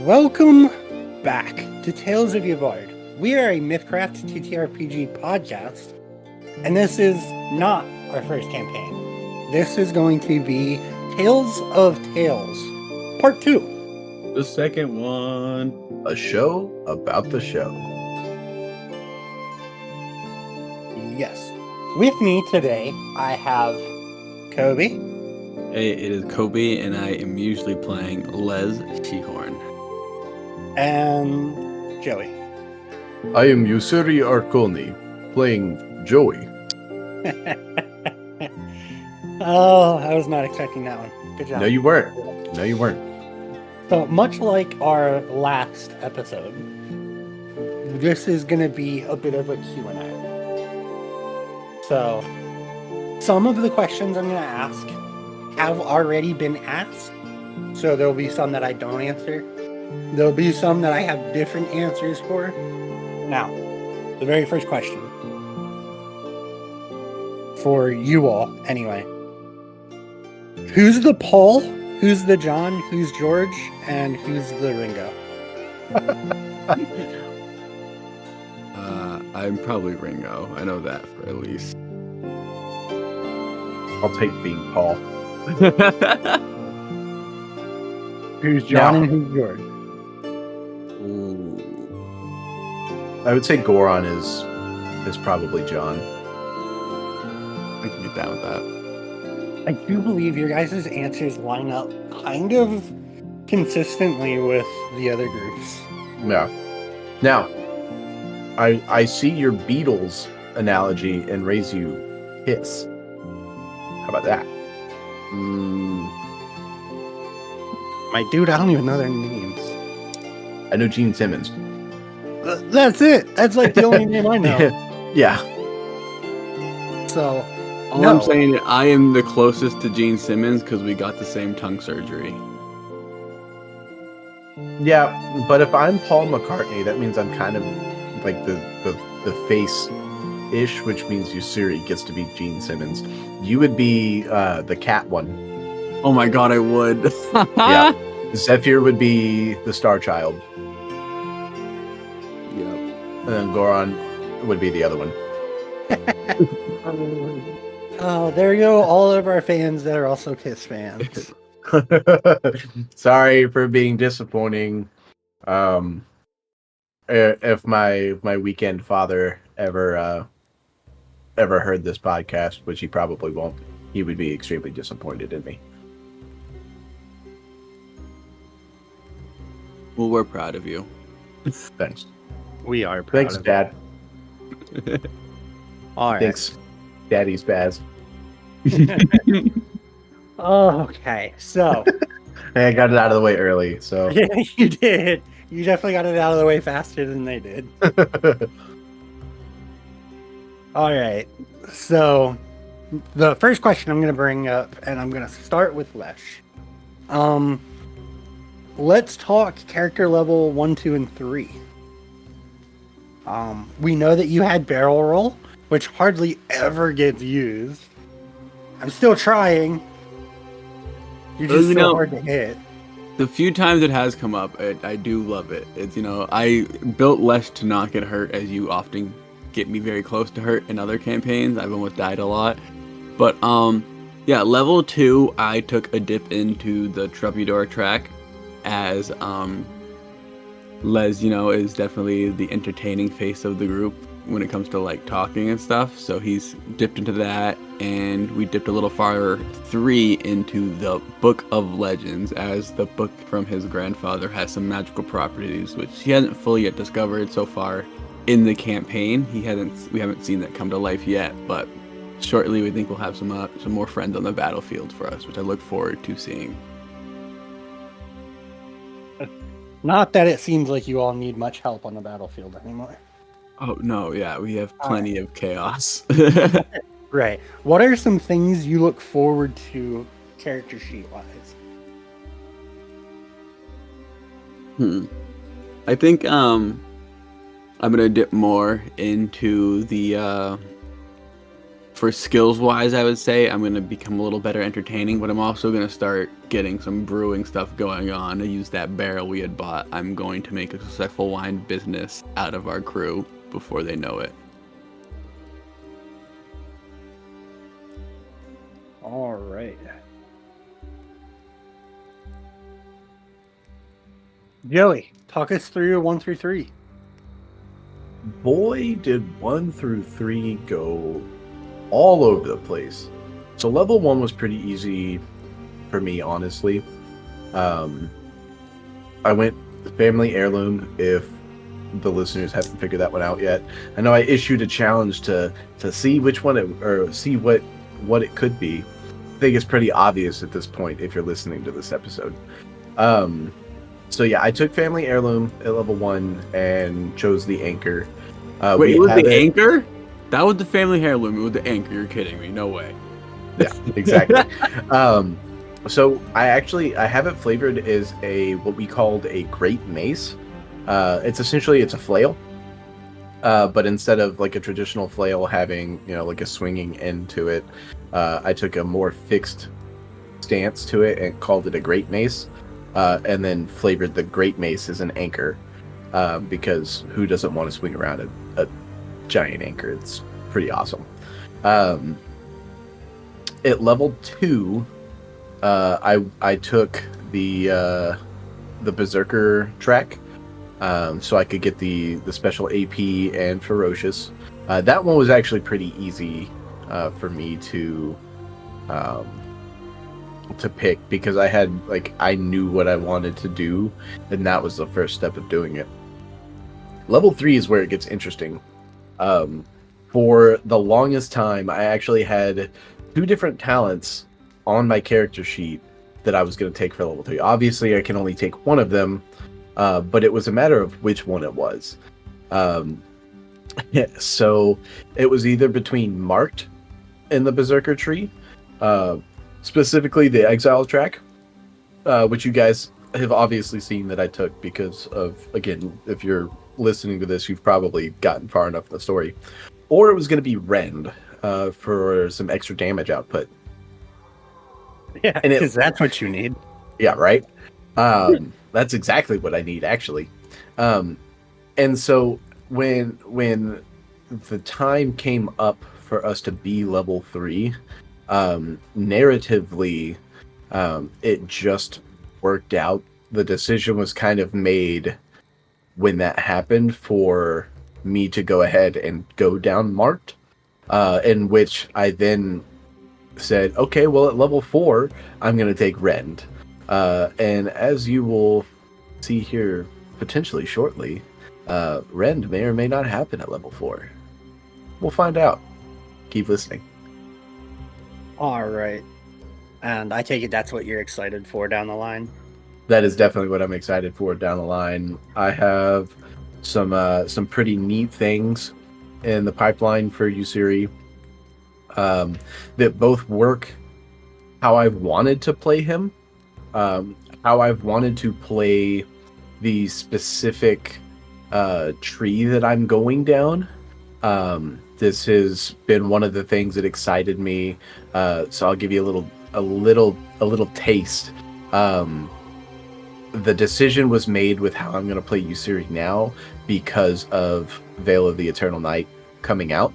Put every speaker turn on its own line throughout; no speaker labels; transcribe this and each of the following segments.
Welcome back to Tales of Yavard. We are a Mythcraft TTRPG podcast, and this is not our first campaign. This is going to be Tales of Tales, Part 2.
The second one.
A show about the show.
Yes. With me today, I have Cobi.
Hey, it is Cobi, and I am usually playing Les Shehorn.
And Joey.
I am Yusuri Arconi, playing Joey.
Oh, I was not expecting that one. Good job.
No, you weren't.
So, much like our last episode, this is going to be a bit of a Q&A. So, some of the questions I'm going to ask have already been asked. So, there'll be some that I don't answer. There'll be some that I have different answers for. Now, the very first question. For you all, anyway. Who's the Paul? Who's the John? Who's George? And who's the Ringo?
I'm probably Ringo. I know that for at least.
I'll take being Paul.
Who's John and who's George?
Ooh.
I would say Goron is probably John.
I can get down with that.
I do believe your guys' answers line up kind of consistently with the other groups.
Yeah. Now, I see your Beatles analogy and raise you Hiss. How about that?
My dude, I don't even know their names.
I know Gene Simmons.
That's it. That's like the only name I know.
Yeah.
So,
All
no.
I'm saying is I am the closest to Gene Simmons because we got the same tongue surgery.
Yeah, but if I'm Paul McCartney, that means I'm kind of like the face-ish, which means Yusuri gets to be Gene Simmons. You would be the cat one.
Oh my god, I would.
Yeah. Zephyr would be the Star Child.
Yep.
And then Goron would be the other one.
Oh, there you go. All of our fans that are also Kiss fans.
Sorry for being disappointing. If my weekend father ever heard this podcast, which he probably won't, he would be extremely disappointed in me.
Well, we're proud of you.
Thanks.
We are proud
Thanks,
of
Dad.
it. All right.
Thanks, Daddy's Baz.
Okay, so.
I got it out of the way early, so.
Yeah, you did. You definitely got it out of the way faster than they did. All right. So, the first question I'm going to bring up, and I'm going to start with Lesh. Let's talk character level 1, 2, and 3. We know that you had barrel roll, which hardly ever gets used. I'm still trying. You're just so hard to hit.
The few times it has come up, I do love it. It's, I built Lesh to not get hurt, as you often get me very close to hurt in other campaigns. I've almost died a lot. But, yeah, level 2, I took a dip into the Troubadour track, as, Les, is definitely the entertaining face of the group when it comes to, like, talking and stuff. So he's dipped into that, and we dipped a little farther 3 into the Book of Legends, as the book from his grandfather has some magical properties, which he hasn't fully yet discovered so far in the campaign. We haven't seen that come to life yet, but shortly we think we'll have some more friends on the battlefield for us, which I look forward to seeing.
Not that it seems like you all need much help on the battlefield anymore.
Oh, no, yeah, we have plenty of chaos.
Right. What are some things you look forward to character sheet-wise?
I think I'm going to dip more into the for skills wise, I would say I'm gonna become a little better entertaining, but I'm also gonna start getting some brewing stuff going on. To use that barrel we had bought, I'm going to make a successful wine business out of our crew before they know it.
All right. Joey, talk us through 1 through 3.
Boy, did 1 through 3 go all over the place. So level 1 was pretty easy for me, honestly. I went family heirloom, if the listeners haven't figured that one out yet. I know I issued a challenge to see which one see what it could be. I think it's pretty obvious at this point if you're listening to this episode. So yeah, I took family heirloom at level 1 and chose the anchor.
Wait, it was the anchor? That was the family heirloom. It was the anchor. You're kidding me? No way.
Yeah, exactly. So I have it flavored as what we called a great mace. It's a flail, but instead of like a traditional flail having like a swinging end to it, I took a more fixed stance to it and called it a great mace, and then flavored the great mace as an anchor, because who doesn't want to swing around a giant anchor? It's pretty awesome. At level 2, I took the Berserker track, so I could get the special AP and ferocious. That one was actually pretty easy for me to pick, because I knew what I wanted to do, and that was the first step of doing it. Level 3 is where it gets interesting. For the longest time, I actually had 2 different talents on my character sheet that I was going to take for level 3. Obviously, I can only take one of them, but it was a matter of which one it was. So it was either between Marked and the Berserker tree, specifically the Exile track, which you guys have obviously seen that I took because of, again, if you're listening to this, you've probably gotten far enough in the story. Or it was going to be Rend, for some extra damage output.
Yeah, because that's what you need.
Yeah, right? That's exactly what I need, actually. And so when the time came up for us to be level 3, narratively, it just worked out. The decision was kind of made when that happened for me to go ahead and go down Marked, in which I then said, okay, well, at level 4, I'm going to take Rend. And as you will see here potentially shortly, Rend may or may not happen at level 4. We'll find out. Keep listening.
All right. And I take it that's what you're excited for down the line?
That is definitely what I'm excited for down the line. I have some pretty neat things in the pipeline for Usuri, that both work how I've wanted to play him, how I've wanted to play the specific tree that I'm going down. This has been one of the things that excited me. So I'll give you a little taste. The decision was made with how I'm going to play Usuri now because of Veil of the Eternal Night coming out.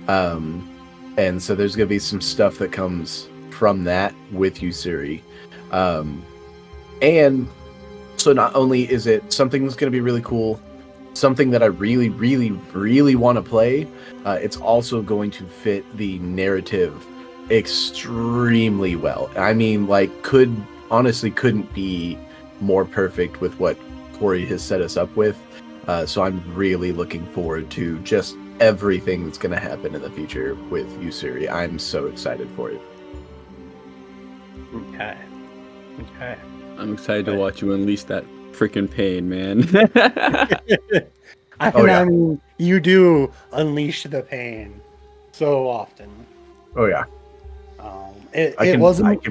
And so there's going to be some stuff that comes from that with Usuri. And so not only is it something that's going to be really cool, something that I really, really, really want to play, it's also going to fit the narrative extremely well. I mean, couldn't be more perfect with what Corey has set us up with. So I'm really looking forward to just everything that's going to happen in the future with Usuri. I'm so excited for it.
Okay.
I'm excited to watch you unleash that freaking pain, man.
I mean, you do unleash the pain so often.
Oh yeah.
It wasn't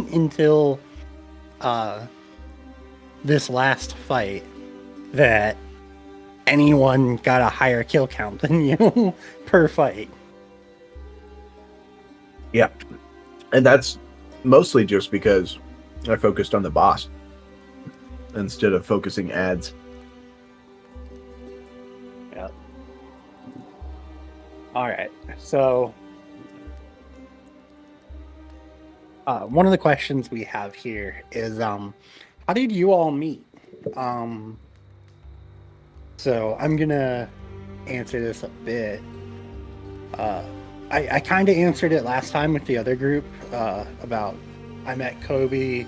until this last fight that anyone got a higher kill count than you per fight.
Yeah. And that's mostly just because I focused on the boss instead of focusing ads.
Yeah. All right. So, one of the questions we have here is, how did you all meet? So I'm gonna answer this a bit. I kind of answered it last time with the other group about I met Cobi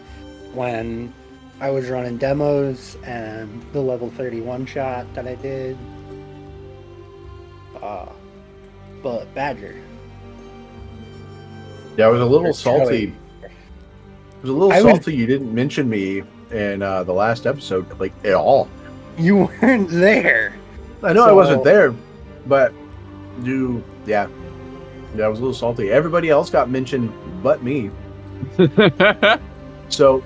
when I was running demos and the level 31 shot that I did. But Badger.
Yeah, I was a little
Or
salty.
Joey.
I was a little
I was.
salty you didn't mention me in the last episode, like, at all.
You weren't there.
I know I
So-
wasn't there, but yeah, I was a little salty. Everybody else got mentioned but me. So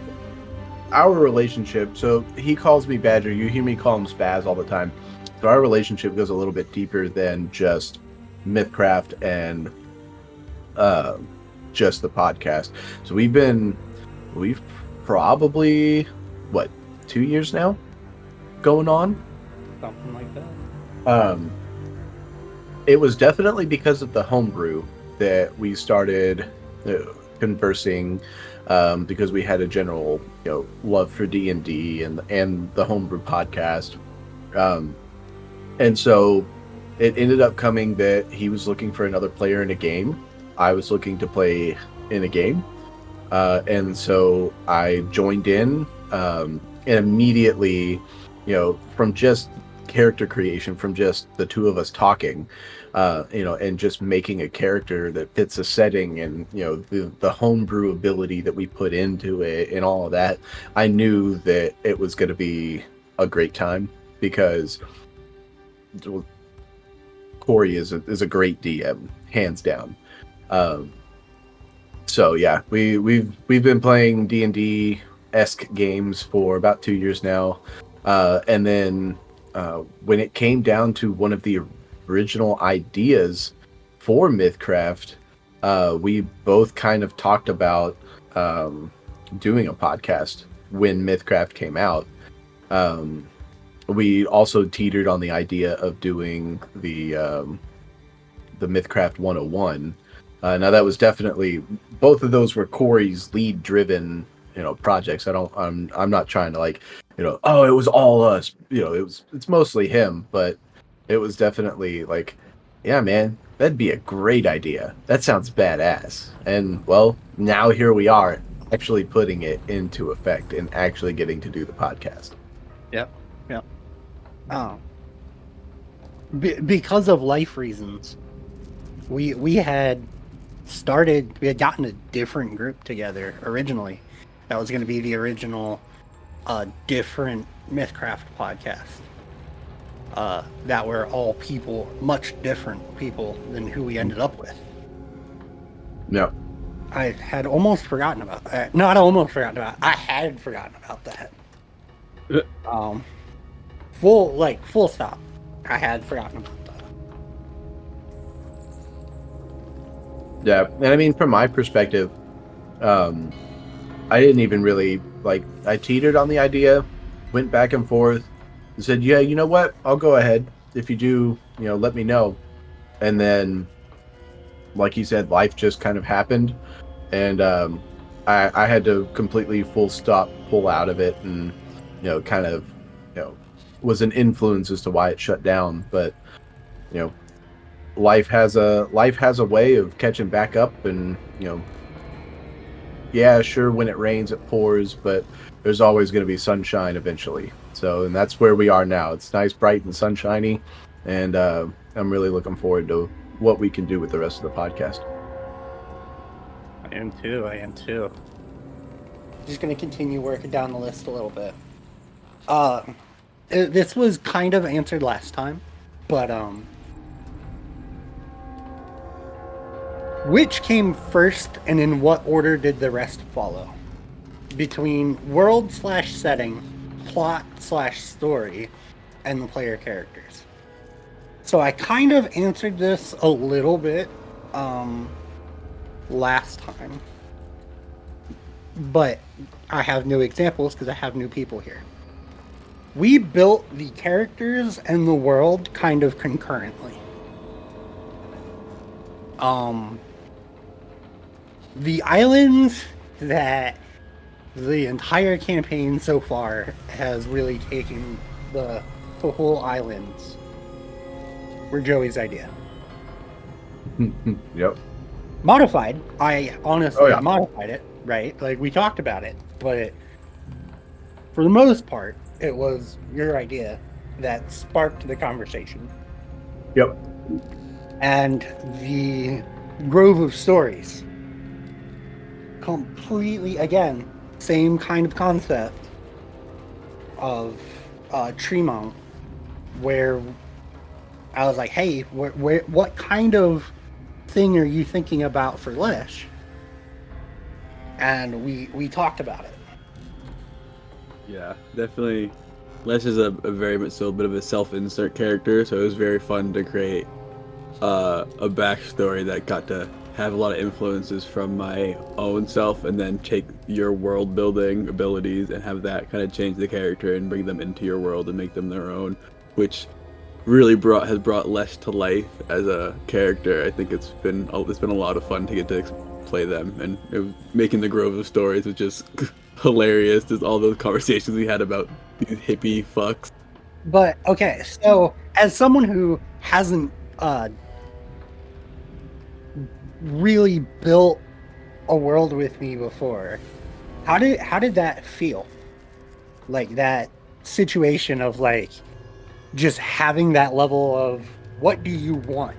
our relationship, so he calls me Badger. You hear me call him Spaz all the time. So our relationship goes a little bit deeper than just Mythcraft and just the podcast. So we've probably, what, 2 years now going on?
Something like that.
It was definitely because of the homebrew that we started conversing, because we had a general, love for D&D and the homebrew podcast, and so it ended up coming that he was looking for another player in a game. I was looking to play in a game, and so I joined in, and immediately, from just character creation, from just the two of us talking, and just making a character that fits a setting, and the homebrew ability that we put into it and all of that, I knew that it was going to be a great time, because Corey is a great DM, hands down. So yeah, we've been playing D&D-esque games for about 2 years now, and then when it came down to one of the original ideas for Mythcraft, we both kind of talked about doing a podcast when Mythcraft came out. We also teetered on the idea of doing the Mythcraft 101. Now that was definitely, both of those were Corey's lead driven, projects. I'm not trying to, like, oh, it was all us. It's mostly him, but it was definitely like, yeah, man, that'd be a great idea. That sounds badass. And well, now here we are, actually putting it into effect and actually getting to do the podcast.
Yep. Because of life reasons, we had gotten a different group together originally. That was going to be the original different Mythcraft podcast. That were all people, much different people than who we ended up with.
No.
I had almost forgotten about that. Not almost forgotten about it. I had forgotten about that. Full stop. I had forgotten about that.
Yeah, and I mean, from my perspective, I didn't even really, like, I teetered on the idea, went back and forth, and said, yeah, you know what? I'll go ahead. If you do, let me know. And then, like you said, life just kind of happened, and I had to completely full stop pull out of it, and kind of was an influence as to why it shut down. But life has a way of catching back up, and yeah, sure, when it rains it pours, but there's always going to be sunshine eventually. So, and that's where we are now. It's nice, bright, and sunshiny, and I'm really looking forward to what we can do with the rest of the podcast.
I am too. Just going to continue working down the list a little bit. This was kind of answered last time, but which came first, and in what order did the rest follow? Between world/setting, plot/story, and the player characters. So I kind of answered this a little bit last time, but I have new examples because I have new people here. We built the characters and the world kind of concurrently. The islands that the entire campaign so far has really taken the whole islands were Joey's idea.
Yep.
Modified. I honestly
Oh, yeah.
modified it, right? Like we talked about it, but for the most part, it was your idea that sparked the conversation.
Yep.
And the Grove of Stories. Completely, again, same kind of concept of Tremont, where I was like, hey, what kind of thing are you thinking about for Lish? And we talked about it.
Yeah, definitely. Les is a very much so a bit of a self-insert character, so it was very fun to create a backstory that got to have a lot of influences from my own self, and then take your world building abilities and have that kind of change the character and bring them into your world and make them their own, which really has brought Les to life as a character. I think it's been a lot of fun to get to play them, and making the Grove of Stories was just hilarious. Just all those conversations we had about these hippie fucks.
But okay, so as someone who hasn't really built a world with me before, how did that feel? Like that situation of like just having that level of what do you want?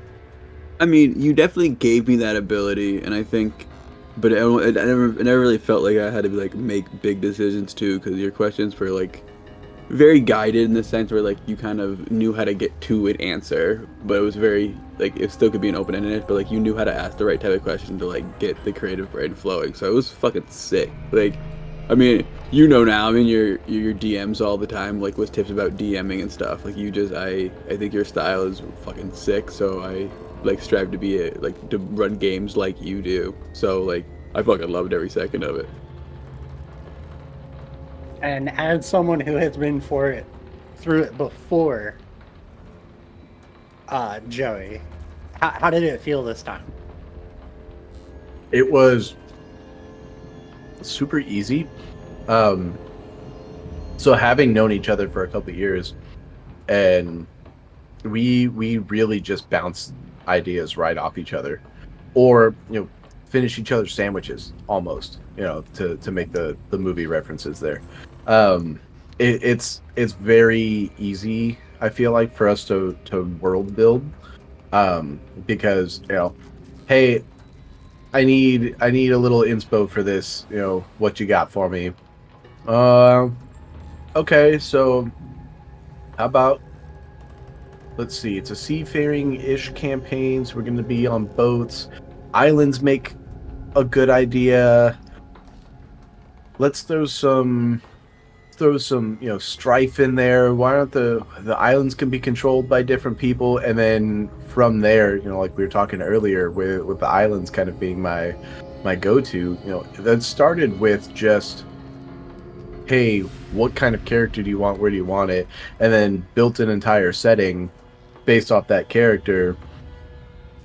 I mean, you definitely gave me that ability, and I think, but it never really felt like I had to like make big decisions too, because your questions were like very guided in the sense where like you kind of knew how to get to an answer, but it was very like it still could be an open ended, but like you knew how to ask the right type of question to like get the creative brain flowing. So it was fucking sick. Like, I mean, you know now. I mean, your DMs all the time, like with tips about DMing and stuff. Like you just, I think your style is fucking sick. So I like strive to be like to run games like you do. So like I fucking loved every second of it.
And as someone who has been through it before, Joey, how did it feel this time?
It was super easy. So having known each other for a couple of years, and we really just bounced ideas right off each other, or finish each other's sandwiches almost, to make the movie references there. It's very easy, I feel like, for us to world build, because hey, I need a little inspo for this. What you got for me? Okay, so how about, let's see, it's a seafaring-ish campaign, so we're going to be on boats. Islands make a good idea. Let's throw some strife in there. Why don't the islands can be controlled by different people, and then from there, like we were talking earlier, with the islands kind of being my go-to, that started with just, hey, what kind of character do you want, where do you want it, and then built an entire setting based off that character,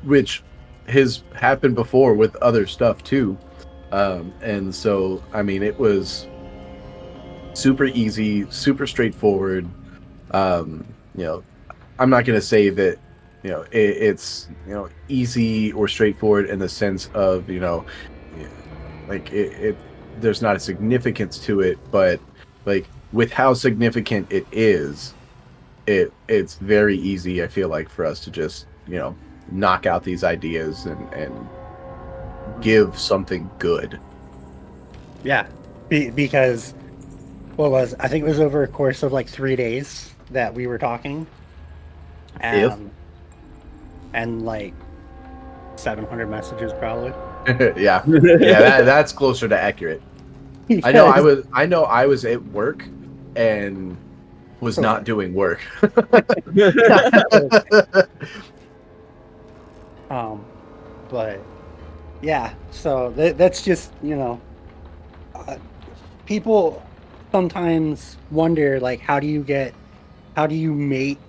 which has happened before with other stuff too. And so, I mean, it was super easy, super straightforward. I'm not going to say that, it's, easy or straightforward in the sense of, like there's not a significance to it, but like with how significant it is, it's very easy, I feel like, for us to just, knock out these ideas and give something good.
Yeah, because I think it was over a course of like 3 days that we were talking, and like 700 messages probably.
Yeah, that's closer to accurate. I know I was at work and was not doing work.
But Yeah, so that's just, uh, people sometimes wonder, like, how do you make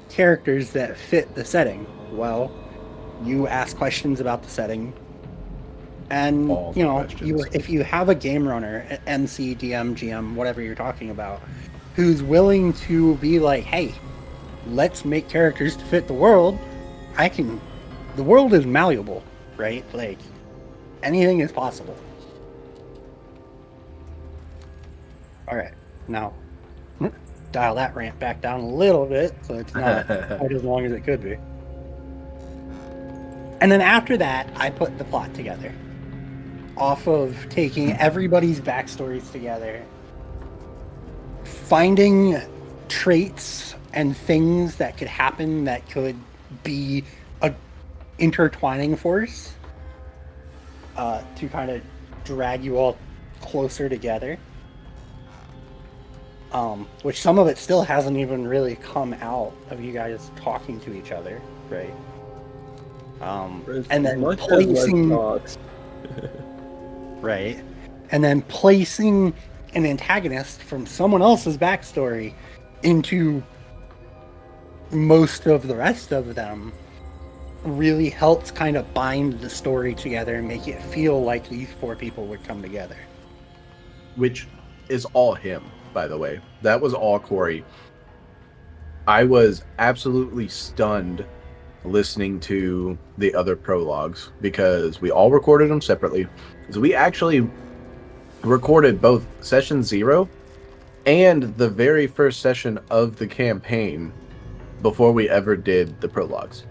characters that fit the setting? Well, you ask questions about the setting, and
All the questions.
if you have a game runner, MC, DM, GM, whatever you're talking about, who's willing to be like, hey, let's make characters to fit the world. The world is malleable, right? Like, anything is possible. All right, now dial that rant back down a little bit so it's not quite as long as it could be. And then after that, I put the plot together off of taking everybody's backstories together, finding traits and things that could happen that could be a intertwining force to kind of drag you all closer together. Which some of it still hasn't even really come out of you guys talking to each other, right? And then placing right, and then placing an antagonist from someone else's backstory into most of the rest of them really helps kind of bind the story together and make it feel like these four people would come together.
Which is all him, by the way. That was all Corey. I was absolutely stunned listening to the other prologues because we all recorded them separately. So we actually recorded both session 0 and the very first session of the campaign before we ever did the prologues.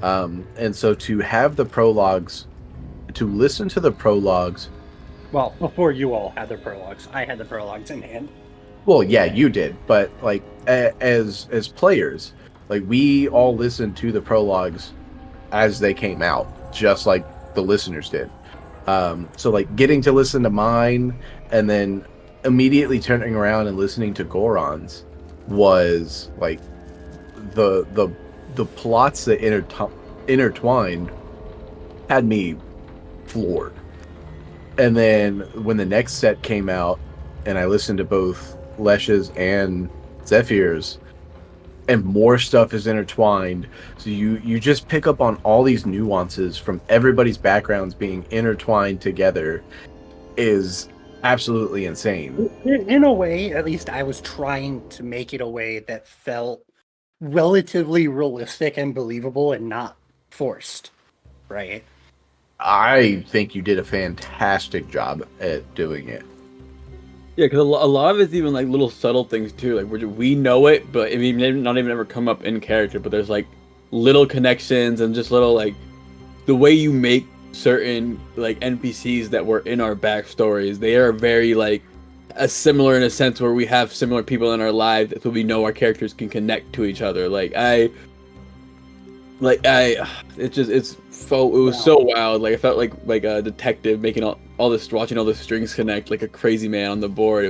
And so to have the prologues, to listen to the prologues.
Well, before you all had the prologues, I had the prologues in hand.
Well, yeah, you did, but like as players, like we all listened to the prologues as they came out, just like the listeners did. So like getting to listen to mine and then immediately turning around and listening to Goron's was like the plots that intertwined had me floored. And then when the next set came out and I listened to both Lesh's and Zephyr's, and more stuff is intertwined, so you just pick up on all these nuances from everybody's backgrounds being intertwined together is absolutely insane.
In a way, at least I was trying to make it a way that felt relatively realistic and believable and not forced, right?
I think you did a fantastic job at doing it.
Yeah, because a lot of it's even like little subtle things too. Like we know it, but it may not even ever come up in character. But there's like little connections and just little like the way you make certain like NPCs that were in our backstories. They are very like similar in a sense where we have similar people in our lives, so we know our characters can connect to each other. It was so wild. Like I felt like a detective making all this, watching all the strings connect like a crazy man on the board.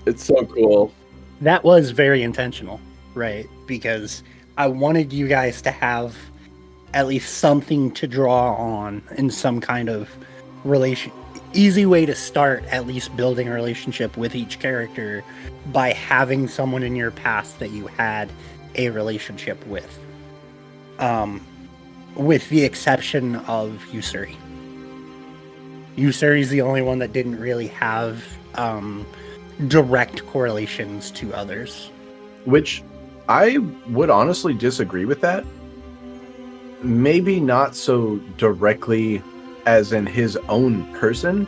It's so cool.
That was very intentional, right? Because I wanted you guys to have at least something to draw on in some kind of easy way to start at least building a relationship with each character by having someone in your past that you had a relationship with. With the exception of Usuri. Usuri is the only one that didn't really have direct correlations to others.
Which I would honestly disagree with that. Maybe not so directly as in his own person,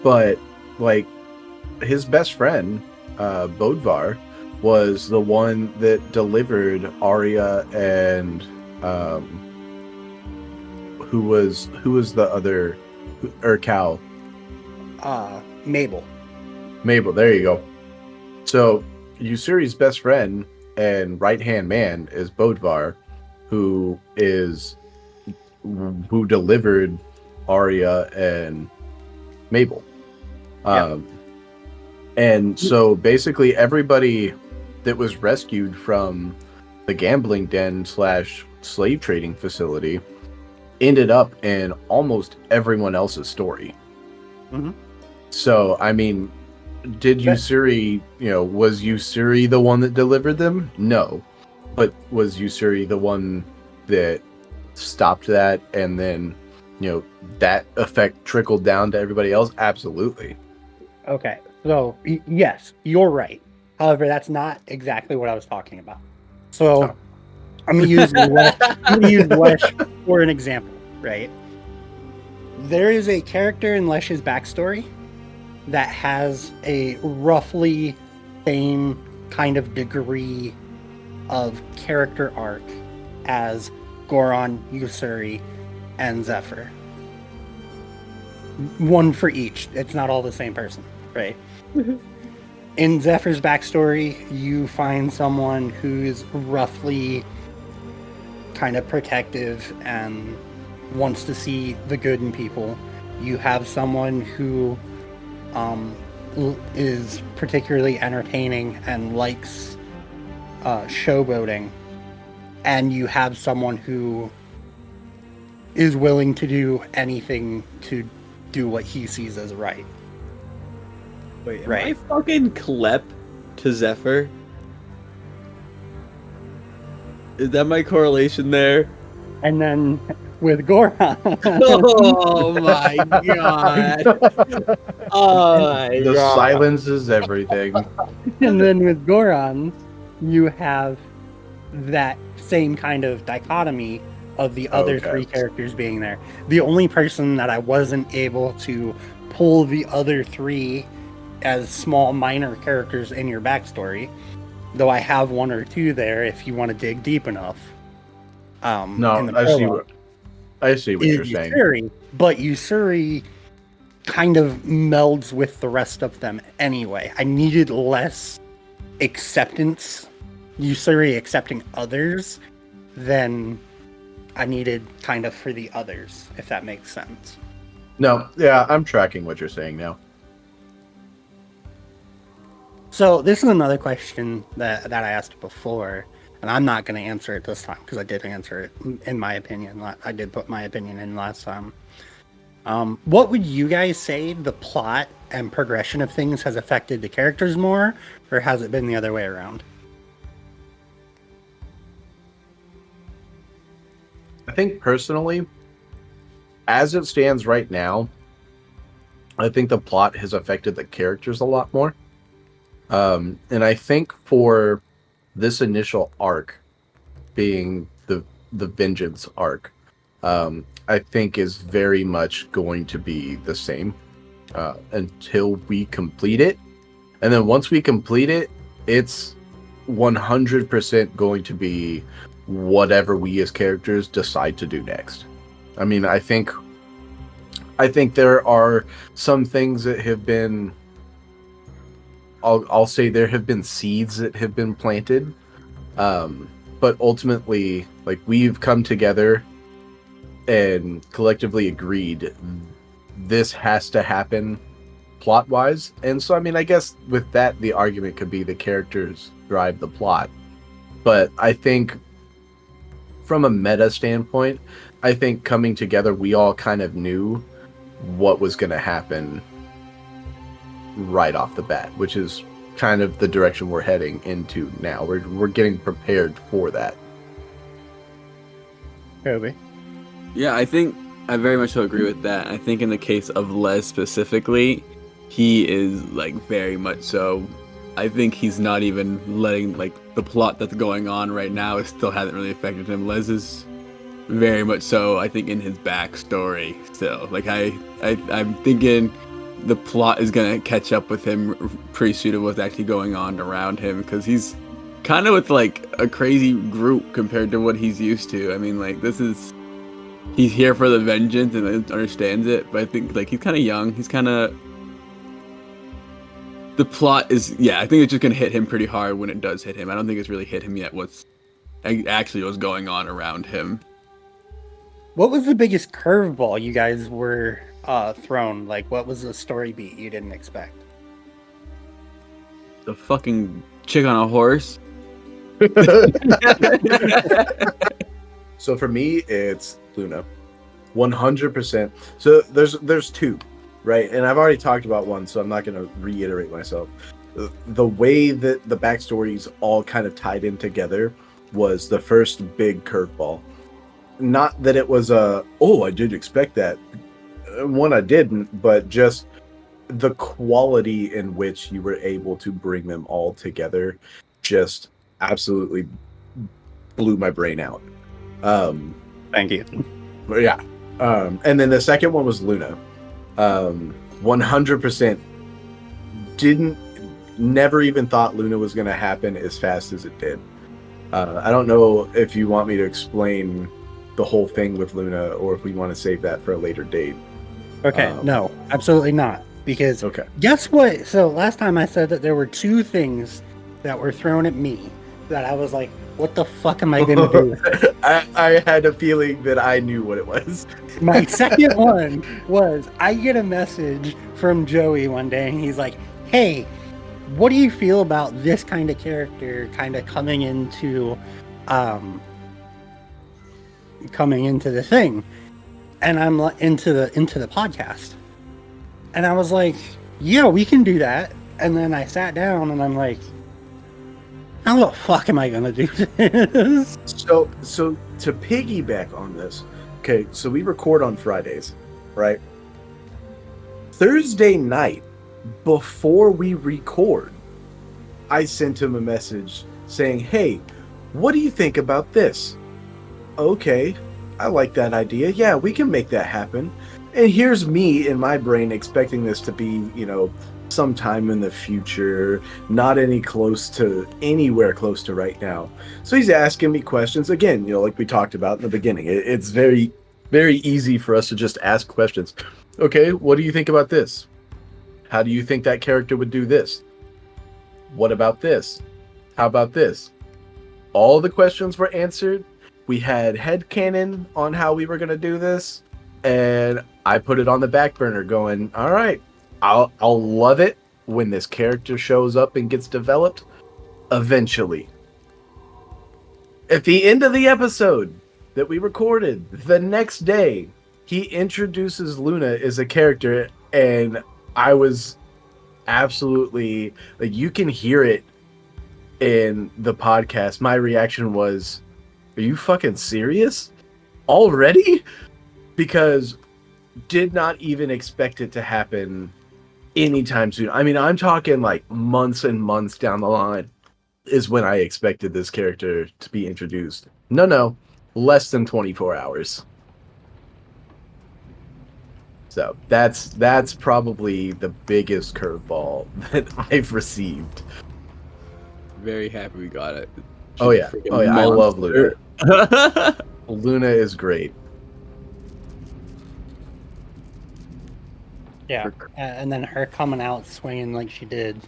but like his best friend, Bodvar, was the one that delivered Arya and who was the other Urcal?
Mabel.
Mabel, there you go. So Usuri's best friend and right-hand man is Bodvar, who delivered Arya and Mabel.
Yep.
And so basically everybody that was rescued from the gambling den / slave trading facility ended up in almost everyone else's story.
Mm-hmm.
So, I mean, did Yusuri, was Yusuri the one that delivered them? No. But was Yusuri the one that stopped that, and then, that effect trickled down to everybody else? Absolutely.
Okay, so yes, you're right. However, that's not exactly what I was talking about. So I'm gonna use Lesh for an example, right? There is a character in Lesh's backstory that has a roughly same kind of degree of character arc as Goron, Yusuri, and Zephyr. One for each. It's not all the same person, right? In Zephyr's backstory, you find someone who's roughly kind of protective and wants to see the good in people. You have someone who is particularly entertaining and likes showboating, and you have someone who is willing to do anything to do what he sees as right.
Wait, am
Right.
I fucking Klep to Zephyr? Is that my correlation there?
And then with Goron,
Oh my god! Oh my
The
god!
silence is everything.
and then with Goron, you have that same kind of dichotomy of the other
Okay.
three characters being there. The only person that I wasn't able to pull the other three as small minor characters in your backstory, though I have one or two there if you want to dig deep enough.
No,
in the
I see
prologue,
what you're
is
saying.
Yusuri, but Yusuri kind of melds with the rest of them anyway. I needed less acceptance, Yusuri accepting others, than I needed kind of for the others, if that makes sense.
No, yeah, I'm tracking what you're saying now.
So this is another question that I asked before, and I'm not going to answer it this time because I did answer it in my opinion. I did put my opinion in last time. What would you guys say the plot and progression of things has affected the characters more, or has it been the other way around?
I think personally, as it stands right now, I think the plot has affected the characters a lot more. And I think for this initial arc being the vengeance arc, I think is very much going to be the same until we complete it. And then once we complete it, it's 100% going to be whatever we as characters decide to do next. I mean, I think there are some things that have been, I'll say there have been seeds that have been planted, but ultimately, like, we've come together and collectively agreed this has to happen plot wise. And so, I mean, I guess with that, the argument could be the characters drive the plot. But I think from a meta standpoint, I think coming together, we all kind of knew what was going to happen right off the bat, which is kind of the direction we're heading into now. We're getting prepared for that.
Cobi.
Yeah, I think I very much so agree with that. I think in the case of Les specifically, he is like very much so. I think he's not even letting like the plot that's going on right now still hasn't really affected him. Les is very much so, I think, in his backstory still. Like I'm thinking the plot is gonna catch up with him pretty soon of what's actually going on around him, because he's kind of with like a crazy group compared to what he's used to. I mean, like, he's here for the vengeance and understands it, but I think like he's kind of young. He's kind of, the plot is, I think it's just gonna hit him pretty hard when it does hit him. I don't think it's really hit him yet what's going on around him.
What was the biggest curveball you guys were thrown? Like, what was the story beat you didn't expect?
The fucking chick on a horse.
So for me, it's Luna. 100%. So there's two, right? And I've already talked about one, so I'm not going to reiterate myself. The way that the backstories all kind of tied in together was the first big curveball. Not that it was I did expect that. One, I didn't, but just the quality in which you were able to bring them all together just absolutely blew my brain out.
Thank you.
But yeah. And then the second one was Luna. 100% never even thought Luna was going to happen as fast as it did. I don't know if you want me to explain the whole thing with Luna or if we want to save that for a later date.
Okay, no, absolutely not. Because
Okay.
guess what? So last time I said that there were two things that were thrown at me that I was like, what the fuck am I going to do?
I had a feeling that I knew what it was.
My second one was I get a message from Joey one day and he's like, hey, what do you feel about this kind of character kind of coming into the thing? And I'm into the podcast. And I was like, yeah, we can do that. And then I sat down and I'm like, how the fuck am I gonna do this?
So to piggyback on this, okay, so we record on Fridays, right? Thursday night, before we record, I sent him a message saying, hey, what do you think about this? Okay, I like that idea. Yeah, we can make that happen. And here's me in my brain expecting this to be, sometime in the future, not anywhere close to right now. So he's asking me questions again, like we talked about in the beginning. It's very, very easy for us to just ask questions. Okay, what do you think about this? How do you think that character would do this? What about this? How about this? All the questions were answered. We had headcanon on how we were going to do this. And I put it on the back burner going, all right, I'll love it when this character shows up and gets developed eventually. At the end of the episode that we recorded, the next day, he introduces Luna as a character, and I was absolutely, like, you can hear it in the podcast. My reaction was, are you fucking serious? Already? Because did not even expect it to happen anytime soon. I mean, I'm talking like months and months down the line is when I expected this character to be introduced. No, less than 24 hours. So that's probably the biggest curveball that I've received.
Very happy we got it.
Oh yeah, I love Luna. Luna is great.
Yeah, and then her coming out swinging like she did.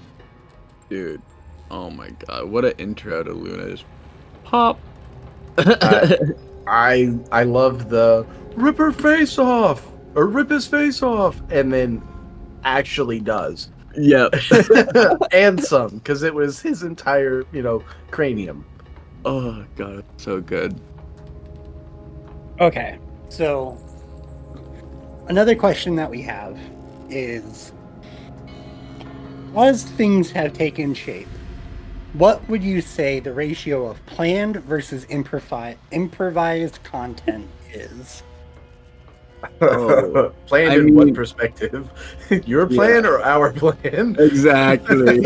Dude, oh my god, what an intro to Luna. Just pop.
I love the rip her face off or rip his face off, and then actually does.
Yep.
And some, because it was his entire, cranium.
Oh god, so good.
Okay, so another question that we have is, as things have taken shape, what would you say the ratio of planned versus improvised content is?
Oh,
Planned in what perspective? Your plan or our plan?
Exactly.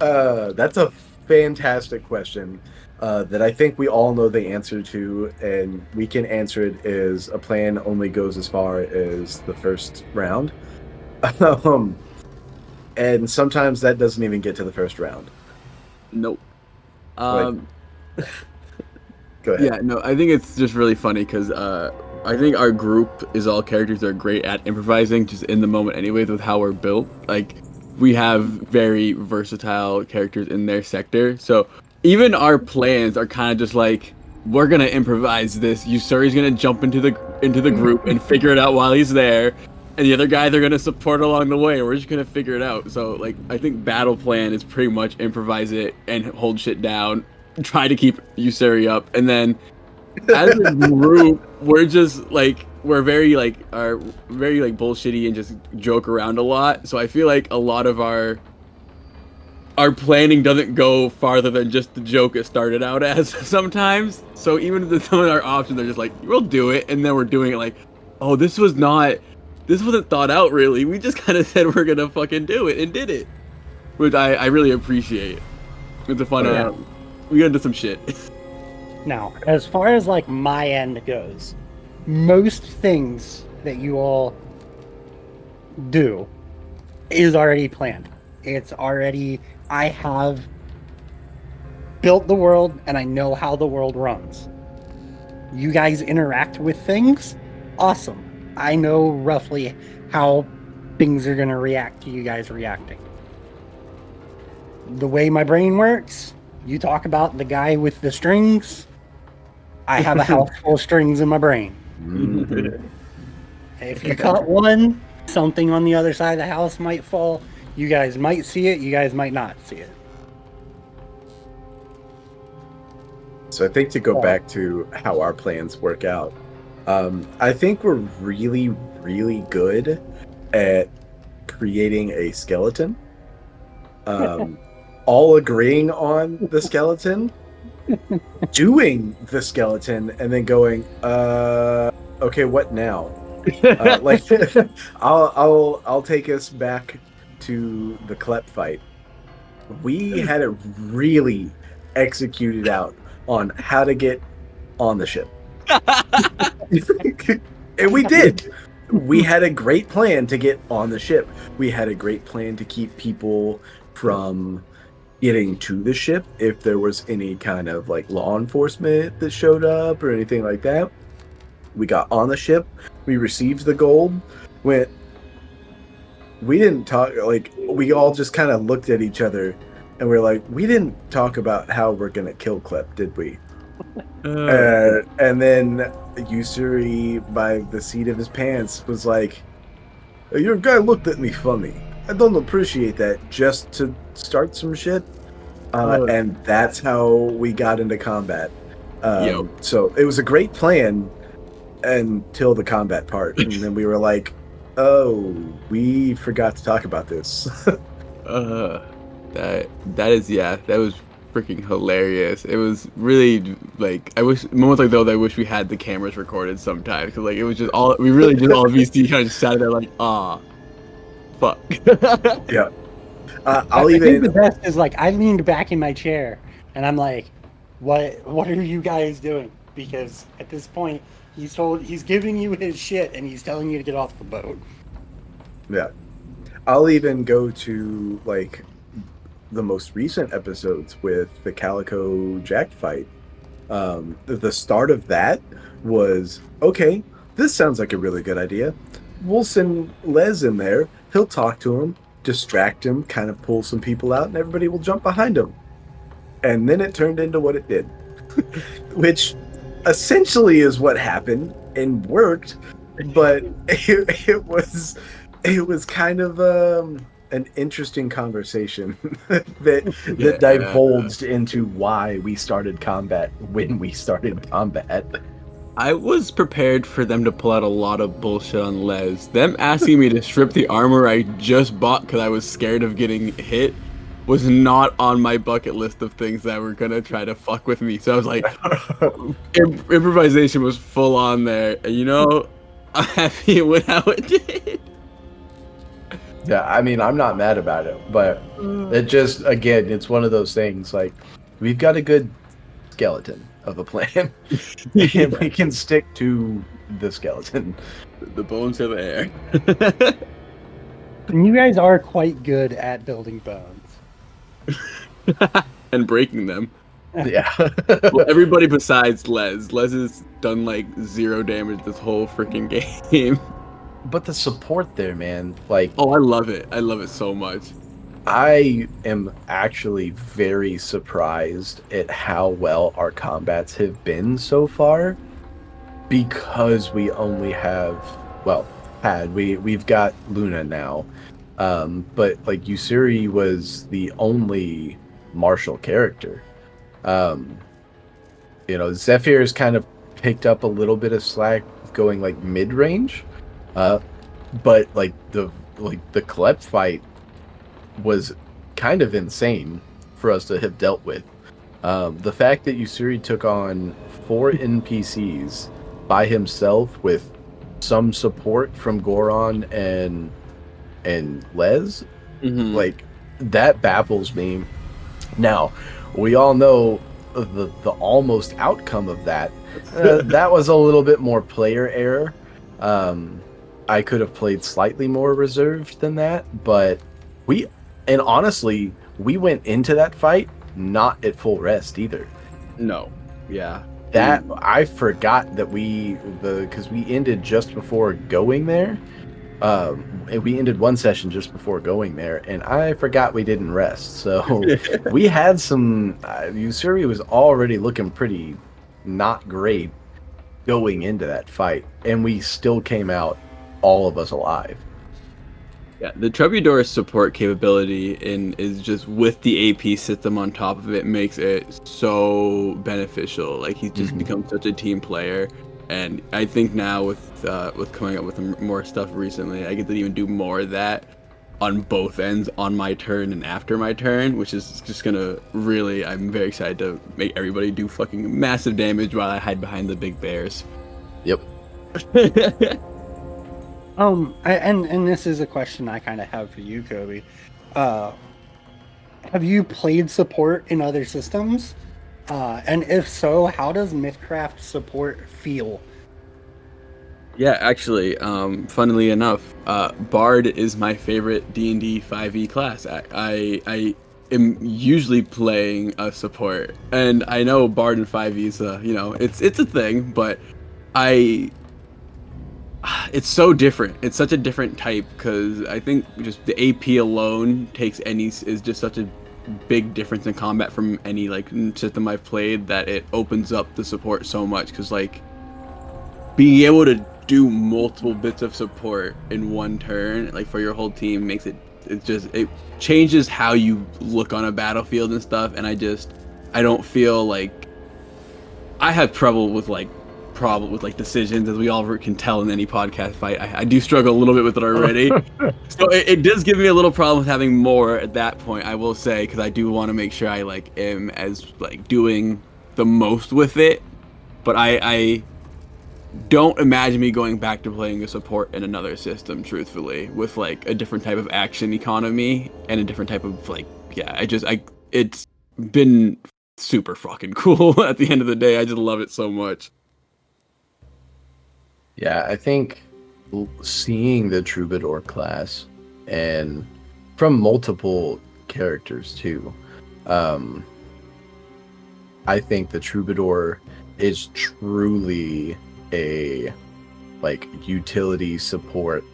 That's a fantastic question that I think we all know the answer to, and we can answer it as a plan only goes as far as the first round. And sometimes that doesn't even get to the first round.
Nope.
Go ahead.
Yeah, no, I think it's just really funny because I think our group is all characters that are great at improvising just in the moment anyways with how we're built. Like, we have very versatile characters in their sector, so even our plans are kind of just like, we're gonna improvise this. Yusuri's gonna jump into the group and figure it out while he's there, and the other guys are gonna support along the way. We're just gonna figure it out. So, like, I think battle plan is pretty much improvise it and hold shit down, try to keep Yusuri up, and then as a group, we're just like we're very like are very like bullshitty and just joke around a lot. So I feel like a lot of our planning doesn't go farther than just the joke it started out as sometimes. So even if some of our options are just like we'll do it, and then we're doing it like, oh, this wasn't thought out really. We just kind of said we're gonna fucking do it and did it, which I really appreciate. It's a fun. We got into some shit.
Now, as far as like my end goes, most things that you all do is already planned. It's already, I have built the world and I know how the world runs. You guys interact with things? Awesome. I know roughly how things are going to react to you guys reacting. The way my brain works, you talk about the guy with the strings. I have a house full of strings in my brain. If you cut one, something on the other side of the house might fall. You guys might see it, you guys might not see it.
So I think to go back to how our plans work out, I think we're really, really good at creating a skeleton. All agreeing on the skeleton, doing the skeleton, and then going, okay, what now? Like, I'll take us back to the Klep fight. We had it really executed out on how to get on the ship. And we did. We had a great plan to get on the ship. We had a great plan to keep people from getting to the ship if there was any kind of like law enforcement that showed up or anything like that. We got on the ship. We received the gold. We didn't talk, like, we all just kind of looked at each other and we're like, we didn't talk about how we're gonna kill Klep, did we? And then Yusuri, by the seat of his pants, was like, your guy looked at me funny. I don't appreciate that, just to start some shit. And that's how we got into combat. So it was a great plan until the combat part. And then we were like, oh, we forgot to talk about this.
That was freaking hilarious. It was really like moments like those I wish we had the cameras recorded sometimes, because like it was just all VC kind of just sat there like, fuck.
Yeah.
I think the best is like I leaned back in my chair and I'm like, what are you guys doing? Because at this point he's giving you his shit and he's telling you to get off the boat.
Yeah. I'll even go to like the most recent episodes with the Calico Jack fight. The start of that was, okay, this sounds like a really good idea. We'll send Les in there. He'll talk to him, distract him, kind of pull some people out, and everybody will jump behind him. And then it turned into what it did, which essentially is what happened and worked, but it was kind of an interesting conversation that divulged into why we started combat when we started combat.
I was prepared for them to pull out a lot of bullshit on Les. Them asking me to strip the armor I just bought because I was scared of getting hit was not on my bucket list of things that were gonna try to fuck with me. So I was like, improvisation was full on there. And I'm happy it went how it did.
Yeah, I mean, I'm not mad about it, but it just, again, it's one of those things, like, we've got a good skeleton of a plan, and we can stick to the skeleton.
The bones are there.
And you guys are quite good at building bones.
And breaking them.
Yeah.
Well, everybody besides Les. Les has done, like, 0 damage this whole freaking game.
But the support there, man, like...
Oh, I love it. I love it so much.
I am actually very surprised at how well our combats have been so far, because we only have, we've got Luna now, but like Yusuri was the only martial character. Zephyr's kind of picked up a little bit of slack going like mid range, but like the Klep fight was kind of insane for us to have dealt with. The fact that Usuri took on 4 NPCs by himself with some support from Goron and Les, like that baffles me. Now, we all know the almost outcome of that. That was a little bit more player error. I could have played slightly more reserved than that, but honestly, we went into that fight not at full rest either.
No. Yeah.
That I forgot that because we ended just before going there. And we ended one session just before going there, and I forgot we didn't rest. So we had some. Usuri was already looking pretty not great going into that fight, and we still came out, all of us, alive.
Yeah, the Troubadour's support capability is just with the AP system on top of it makes it so beneficial. Like he's just become such a team player, and I think now with coming up with more stuff recently, I get to even do more of that on both ends, on my turn and after my turn, which is just gonna really. I'm very excited to make everybody do fucking massive damage while I hide behind the big bears.
Yep.
And this is a question I kind of have for you, Cobi. Have you played support in other systems? And if so, how does Mythcraft support feel?
Yeah, actually, funnily enough, Bard is my favorite D&D 5e class. I am usually playing a support, and I know Bard and 5e is it's a thing, but it's so different. It's such a different type because I think just the AP alone is just such a big difference in combat from any like system I've played that it opens up the support so much because like being able to do multiple bits of support in one turn like for your whole team makes it changes how you look on a battlefield and stuff, and I don't feel like I have trouble with decisions, as we all can tell in any podcast fight. I do struggle a little bit with it already. So it does give me a little problem with having more at that point, I will say, because I do want to make sure I am as doing the most with it. But I don't imagine me going back to playing a support in another system, truthfully, with a different type of action economy and a different type of it's been super fucking cool at the end of the day. I just love it so much.
Yeah, I think seeing the Troubadour class and from multiple characters too, I think the Troubadour is truly a utility support,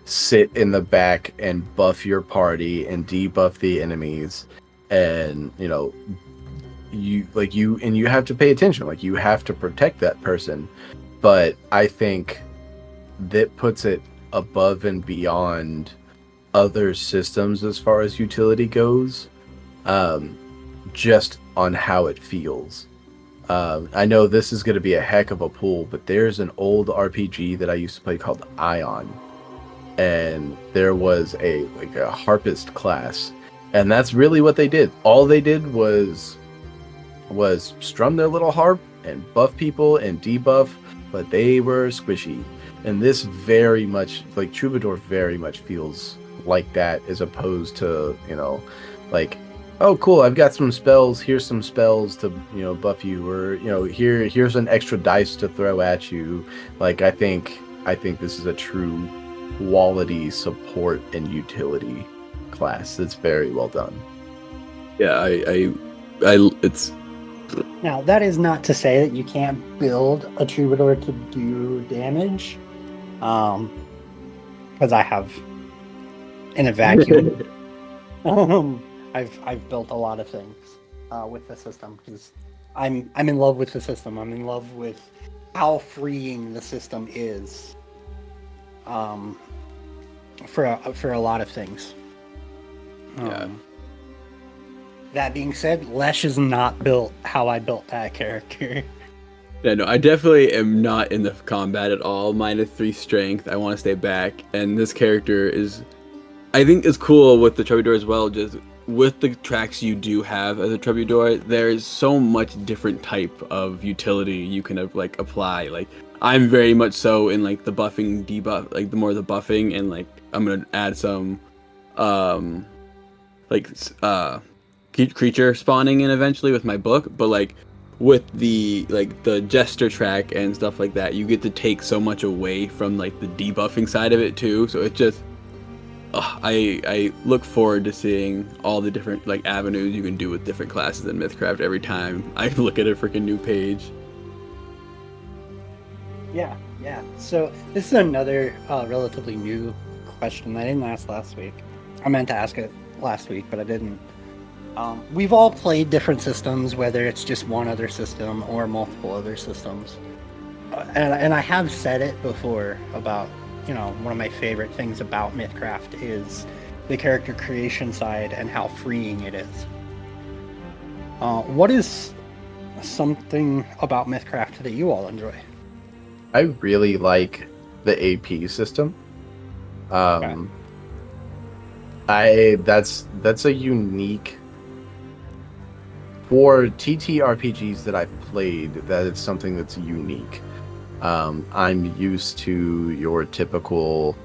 sit in the back and buff your party and debuff the enemies, and you have to pay attention, you have to protect that person. But I think that puts it above and beyond other systems as far as utility goes, just on how it feels. I know this is going to be a heck of a pull, but there's an old RPG that I used to play called Ion, and there was a harpist class, and that's really what they did. All they did was strum their little harp and buff people and debuff, but they were squishy. And this very much, Troubadour very much feels like that, as opposed to, oh cool, I've got some spells, here's some spells to, buff you, or, here's an extra dice to throw at you. I think this is a true quality support and utility class that's very well done.
Yeah, it's...
Now, that is not to say that you can't build a Troubadour to do damage, because I have in a vacuum. I've built a lot of things with the system because I'm in love with the system. I'm in love with how freeing the system is for a lot of things.
Yeah.
That being said, Lesh is not built how I built that character.
Yeah, no, I definitely am not in the combat at all. -3 strength. I want to stay back, and this character is, I think, is cool with the troubadour as well. Just with the tracks you do have as a troubadour, there is so much different type of utility you can like apply. Like I'm very much so in like the buffing debuff, like the more the buffing, and like I'm gonna add some, like creature spawning in eventually with my book, but like with the jester track and stuff like that, you get to take so much away from like the debuffing side of it too. So it just I look forward to seeing all the different like avenues you can do with different classes in Mythcraft every time I look at a freaking new page.
Yeah. So this is another relatively new question I didn't ask last week. I meant to ask it last week, but I didn't. We've all played different systems, whether it's just one other system or multiple other systems. And I have said it before about, one of my favorite things about Mythcraft is the character creation side and how freeing it is. What is something about Mythcraft that you all enjoy?
I really like the AP system.
Okay.
That's a unique, for TTRPGs that I've played, that is something that's unique. I'm used to your typical,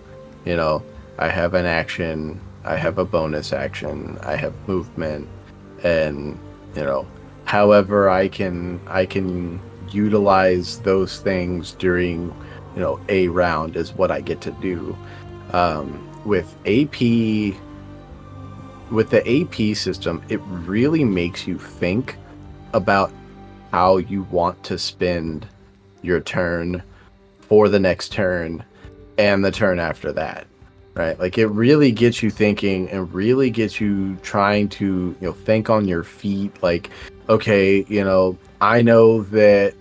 I have an action, I have a bonus action, I have movement, and however I can utilize those things during a round is what I get to do. With the AP system, it really makes you think about how you want to spend your turn for the next turn and the turn after that, right? Like it really gets you thinking and really gets you trying to think on your feet. Like, okay, I know that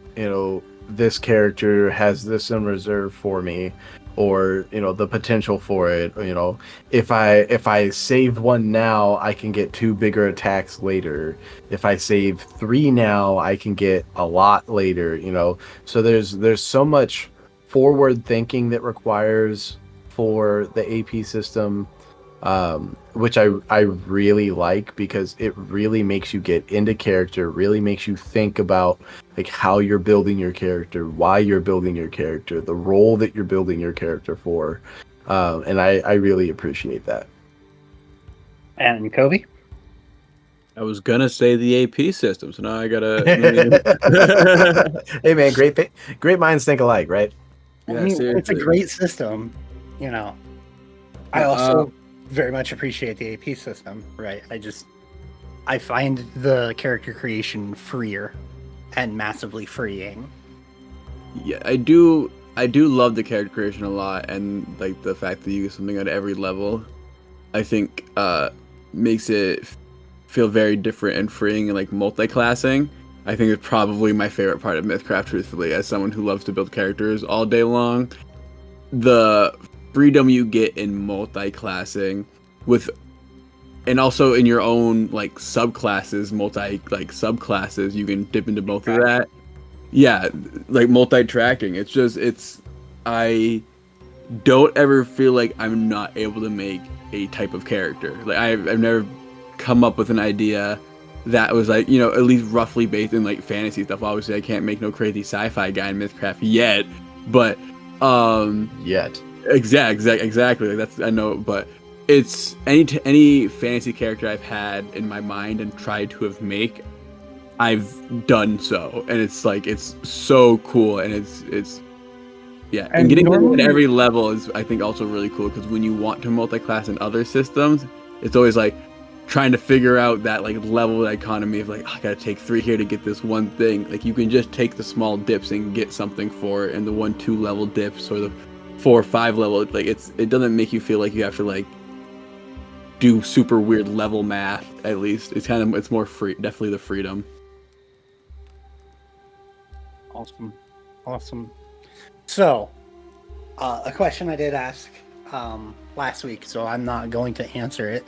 this character has this in reserve for me, or the potential for it. If I save one now, I can get 2 bigger attacks later. If I save 3 now, I can get a lot later. So there's so much forward thinking that requires for the AP system, which I really like, because it really makes you get into character, really makes you think about like how you're building your character, why you're building your character, the role that you're building your character for, and I really appreciate that.
And Coby?
I was gonna say the AP system, so now I gotta.
Hey man, great minds think alike, right?
I
Yeah,
mean, it's a
seriously.
great system, I also very much appreciate the AP system, right? I find the character creation freer and massively freeing.
Yeah, I do love the character creation a lot, and like the fact that you get something at every level, I think makes it feel very different and freeing, and like multi-classing. I think it's probably my favorite part of Mythcraft, truthfully, as someone who loves to build characters all day long. The freedom you get in multi-classing with, and also in your own like subclasses, subclasses, you can dip into both of that. Yeah, like multi-tracking. I don't ever feel like I'm not able to make a type of character. Like I've never come up with an idea that was like, at least roughly based in like fantasy stuff. Obviously I can't make no crazy sci-fi guy in Mythcraft yet, but
Yet.
Exactly. Like that's, I know, but it's any fantasy character I've had in my mind and tried to make, I've done so, and it's like it's so cool, and it's yeah, and getting
normally,
at every level is, I think, also really cool, because when you want to multi-class in other systems, it's always like trying to figure out that like level economy of like, I gotta take 3 here to get this one thing. Like you can just take the small dips and get something for it, and the 1-2 level dips or the 4 or 5 level, like it doesn't make you feel like you have to like do super weird level math. At least it's more free, definitely the freedom.
Awesome. So, a question I did ask last week, so I'm not going to answer it.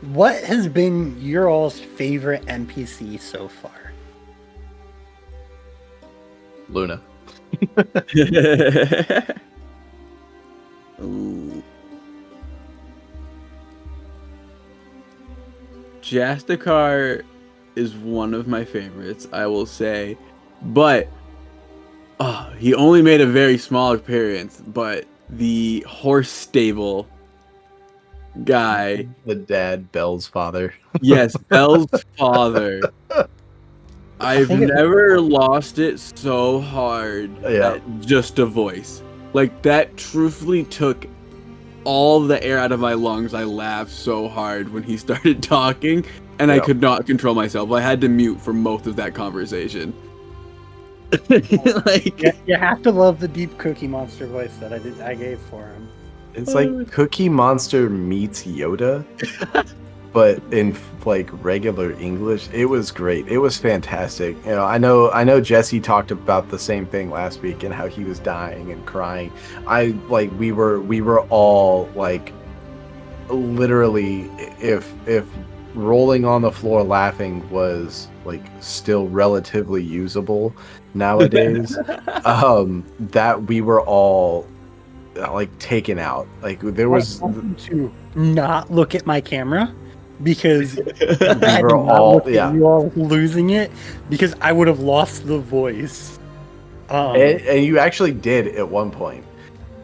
What has been your all's favorite NPC so far?
Luna.
Ooh. Jastakar is one of my favorites, I will say, but he only made a very small appearance. But the horse stable guy,
The dad, Belle's father.
yes, Belle's father. I've
think it-
never lost it so hard
Yeah.
at just a voice. Like, that truthfully took all the air out of my lungs. I laughed so hard when he started talking, and I
Yeah.
could not control myself. I had to mute for most of that conversation. Like,
You have to love the deep Cookie Monster voice that I gave for him.
It's like Cookie Monster meets Yoda, but in like regular English. It was great. It was fantastic. You know, I know Jesse talked about the same thing last week and how he was dying and crying. We were all like literally if rolling on the floor laughing was like still relatively usable nowadays, that we were all like taken out. Like there was
I want to not look at my camera because
we
I
were
not
all
look at you all losing it because I would have lost the voice.
And you actually did at one point.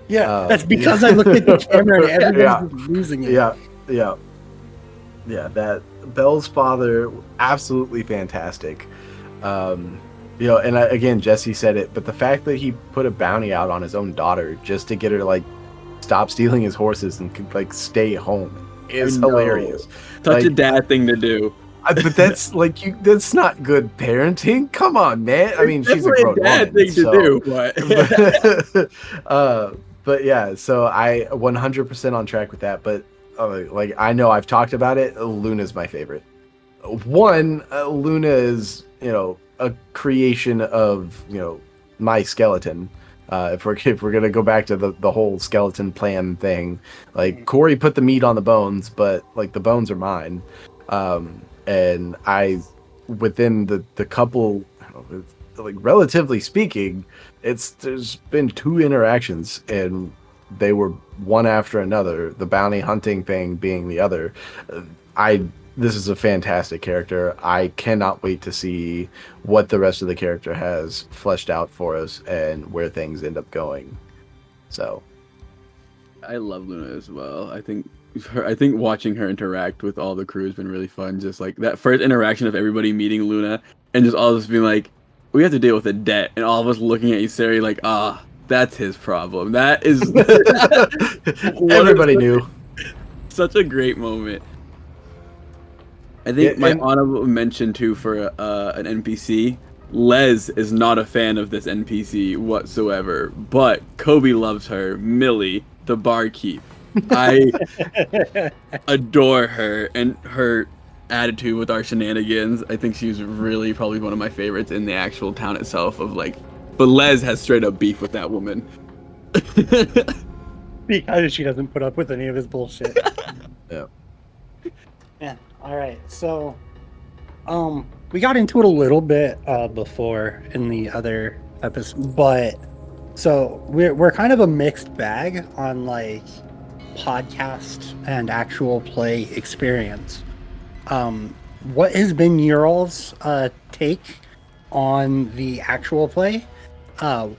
Yeah, that's because I looked at the camera and everyone's just losing it.
Yeah. That Belle's father, absolutely fantastic. You know, and again, Jesse said it, but the fact that he put a bounty out on his own daughter just to get her to like stop stealing his horses and like stay home is hilarious.
Such a
Like,
dad thing to do.
but that's like that's not good parenting. Come on, man. I mean, she's a
Definitely
grown
dad
woman,
thing to
so-
do, but
but yeah, so I 100% on track with that. But like I know I've talked about it. Luna's my favorite. One, Luna is, you know, a creation of, you know, my skeleton. If we're gonna go back to the whole skeleton plan thing, like Corey put the meat on the bones, but like the bones are mine. And I, within the couple, like relatively speaking, there's been 2 interactions and they were one after another. The bounty hunting thing being the other. This is a fantastic character. I cannot wait to see what the rest of the character has fleshed out for us and where things end up going. So,
I love Luna as well. I think watching her interact with all the crew has been really fun. Just like that first interaction of everybody meeting Luna and just all of us being like, we have to deal with a debt, and all of us looking at Isari like, that's his problem. That is
everybody knew.
Such a great moment. I think my honorable mention too for an NPC, Les is not a fan of this NPC whatsoever, but Cobi loves her. Millie, the barkeep. I adore her and her attitude with our shenanigans. I think she's really probably one of my favorites in the actual town itself of like, but Les has straight up beef with that woman.
Because she doesn't put up with any of his bullshit.
Yeah.
Yeah. All right. So, we got into it a little bit before in the other episode, but so we're kind of a mixed bag on like podcast and actual play experience. What has been your all's take on the actual play? How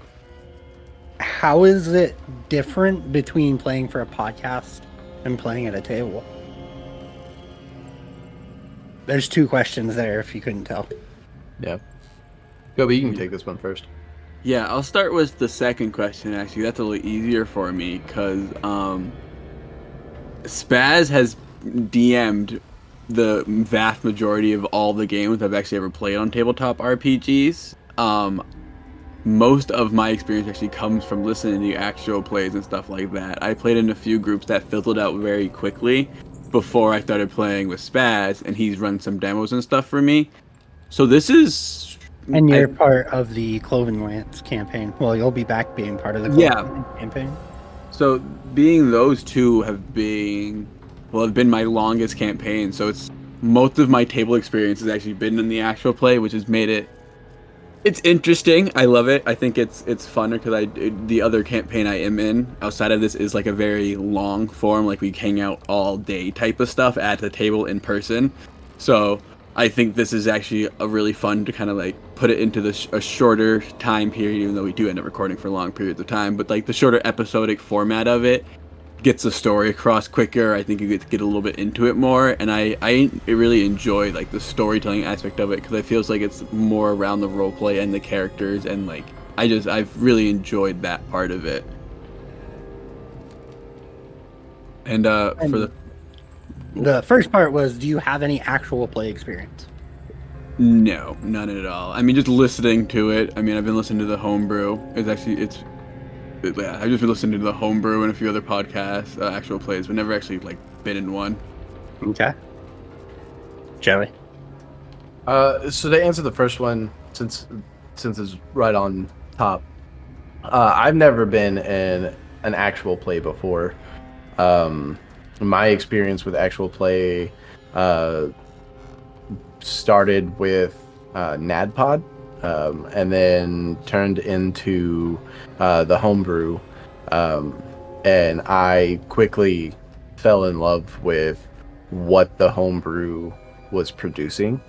is it different between playing for a podcast and playing at a table? There's 2 questions there, if you couldn't tell.
Yeah. Kobe, you can take this one first.
Yeah, I'll start with the second question, actually. That's a little easier for me, because Spaz has DM'd the vast majority of all the games I've actually ever played on tabletop RPGs. Most of my experience actually comes from listening to actual plays and stuff like that. I played in a few groups that fizzled out very quickly before I started playing with Spaz, and he's run some demos and stuff for me. So this is...
And you're part of the Cloven Lance campaign. Well, you'll be back being part of the Cloven Lance campaign.
So being those 2 have been my longest campaign. So it's most of my table experience has actually been in the actual play, which has made it It's interesting. I love it. I think it's fun because the other campaign I am in outside of this is like a very long form, like we hang out all day type of stuff at the table in person. So I think this is actually a really fun to kind of like put it into a shorter time period, even though we do end up recording for long periods of time. But like the shorter episodic format of it gets the story across quicker. I think you get a little bit into it more, and I really enjoy like the storytelling aspect of it because it feels like it's more around the role play and the characters, and like I've really enjoyed that part of it. And for
the first part was, do you have any actual play experience?
no, none at all. I mean, just listening to it. I mean, I've been listening to the homebrew. Yeah, I've just been listening to the homebrew and a few other podcasts, actual plays, but never actually like been in one.
Okay. Joey?
So to answer the first one, since it's right on top, I've never been in an actual play before. My experience with actual play started with NADPOD, and then turned into the homebrew, and I quickly fell in love with what the homebrew was producing.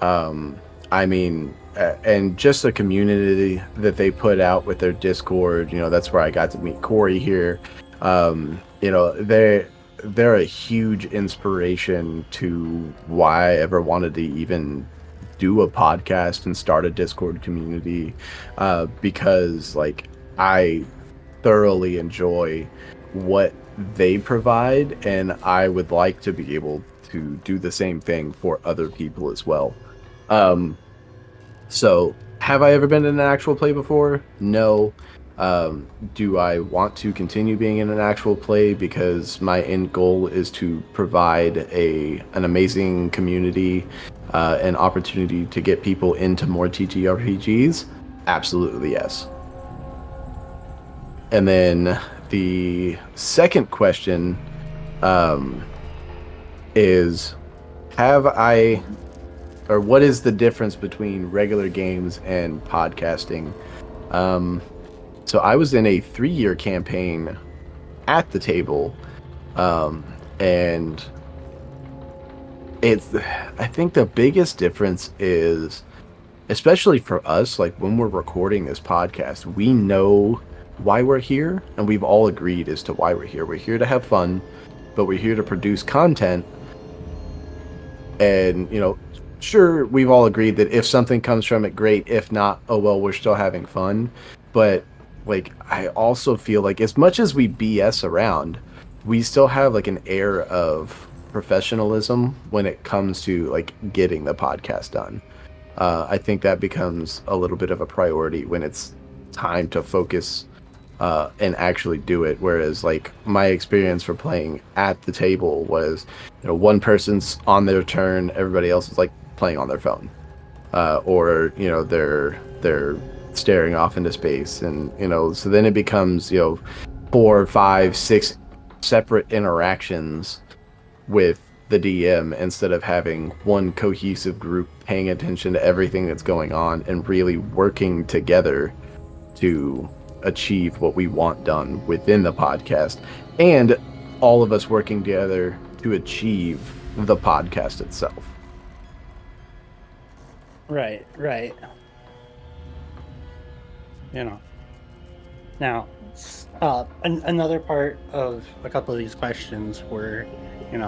I mean, and just the community that they put out with their Discord, that's where I got to meet Corey here. They're a huge inspiration to why I ever wanted to even do a podcast and start a Discord community, because like I thoroughly enjoy what they provide, and I would like to be able to do the same thing for other people as well. So have I ever been in an actual play before? No. Do I want to continue being in an actual play because my end goal is to provide an amazing community, an opportunity to get people into more TTRPGs? Absolutely yes. And then the second question is, what is the difference between regular games and podcasting? So I was in a 3-year campaign at the table, and I think the biggest difference is, especially for us, like when we're recording this podcast, we know why we're here, and we've all agreed as to why we're here. We're here to have fun, but we're here to produce content. And, sure, we've all agreed that if something comes from it, great. If not, oh well, we're still having fun. But like, I also feel like as much as we BS around, we still have like an air of professionalism when it comes to like getting the podcast done. I think that becomes a little bit of a priority when it's time to focus and actually do it. Whereas like my experience for playing at the table was, one person's on their turn, everybody else is like playing on their phone, or they're staring off into space, and so then it becomes 4, 5, 6 separate interactions with the DM instead of having one cohesive group paying attention to everything that's going on and really working together to achieve what we want done within the podcast, and all of us working together to achieve the podcast itself.
Right. Now, another part of a couple of these questions were, and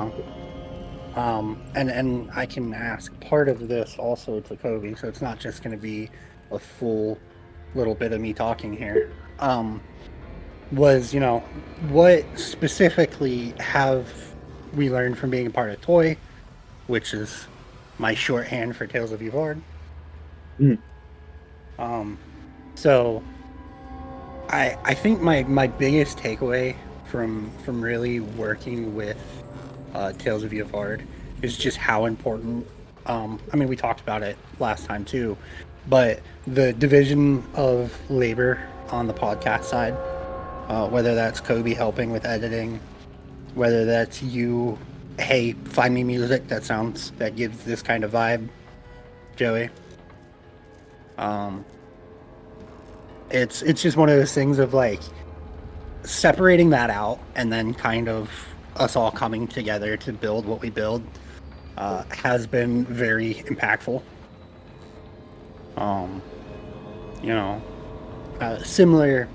I can ask part of this also to Cobi, so it's not just going to be a full little bit of me talking here. Was, what specifically have we learned from being a part of Toy, which is my shorthand for Tales of Yvard. So I think my biggest takeaway from really working with Tales of Yvard is just how important, I mean, we talked about it last time too, but the division of labor on the podcast side, whether that's Cobi helping with editing, whether that's you, hey, find me music that gives this kind of vibe, Joey. Um, it's just one of those things of like separating that out and then kind of us all coming together to build what we build has been very impactful. You know, similar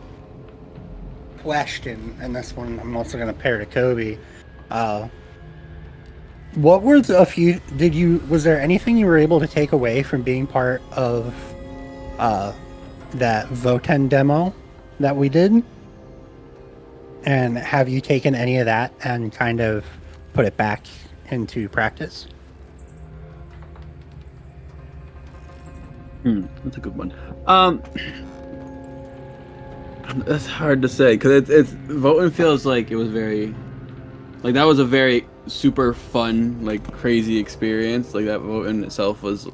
question, and this one I'm also going to pair to Cobi. What were a few? Was there anything you were able to take away from being part of that Voten demo that we did? And have you taken any of that and kind of put it back into practice?
That's a good one. That's hard to say because it's voting feels like it was very, like that was a very super fun, like crazy experience. Like that vote in itself was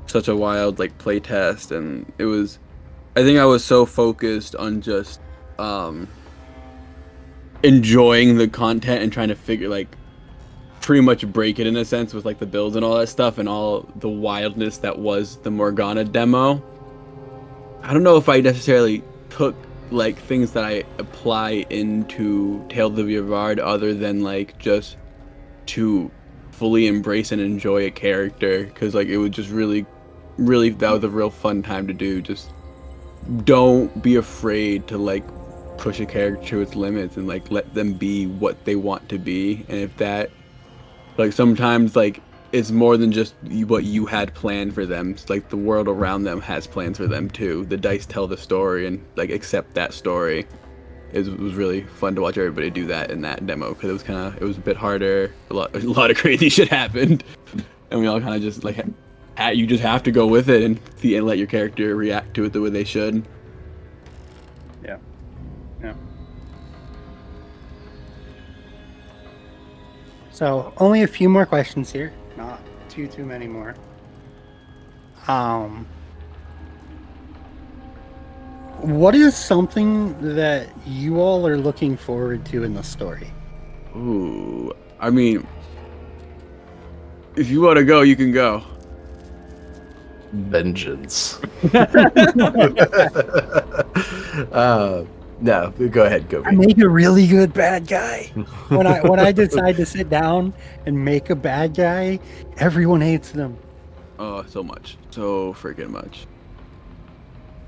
such a wild like play test, and it was. I think I was so focused on just enjoying the content and trying to figure like pretty much break it in a sense with like the builds and all that stuff and all the wildness that was the Morgana demo. I don't know if I necessarily took like things that I apply into Tales of Yavard other than like just to fully embrace and enjoy a character, because like it was just really that was a real fun time to do. Just don't be afraid to like push a character to its limits and like let them be what they want to be. And if that like sometimes like it's more than just what you had planned for them. It's like the world around them has plans for them too. The dice tell the story and like accept that story. It was really fun to watch everybody do that in that demo because it was a bit harder. A lot of crazy shit happened, and we all kind of just like you just have to go with it and let your character react to it the way they should.
Yeah. So only a few more questions here, not too many more. What is something that you all are looking forward to in the story?
Ooh, I mean, if you want to go, you can go.
Vengeance. No, go ahead, go.
I make a really good bad guy. When I decide to sit down and make a bad guy, everyone hates them.
Oh, so freaking much.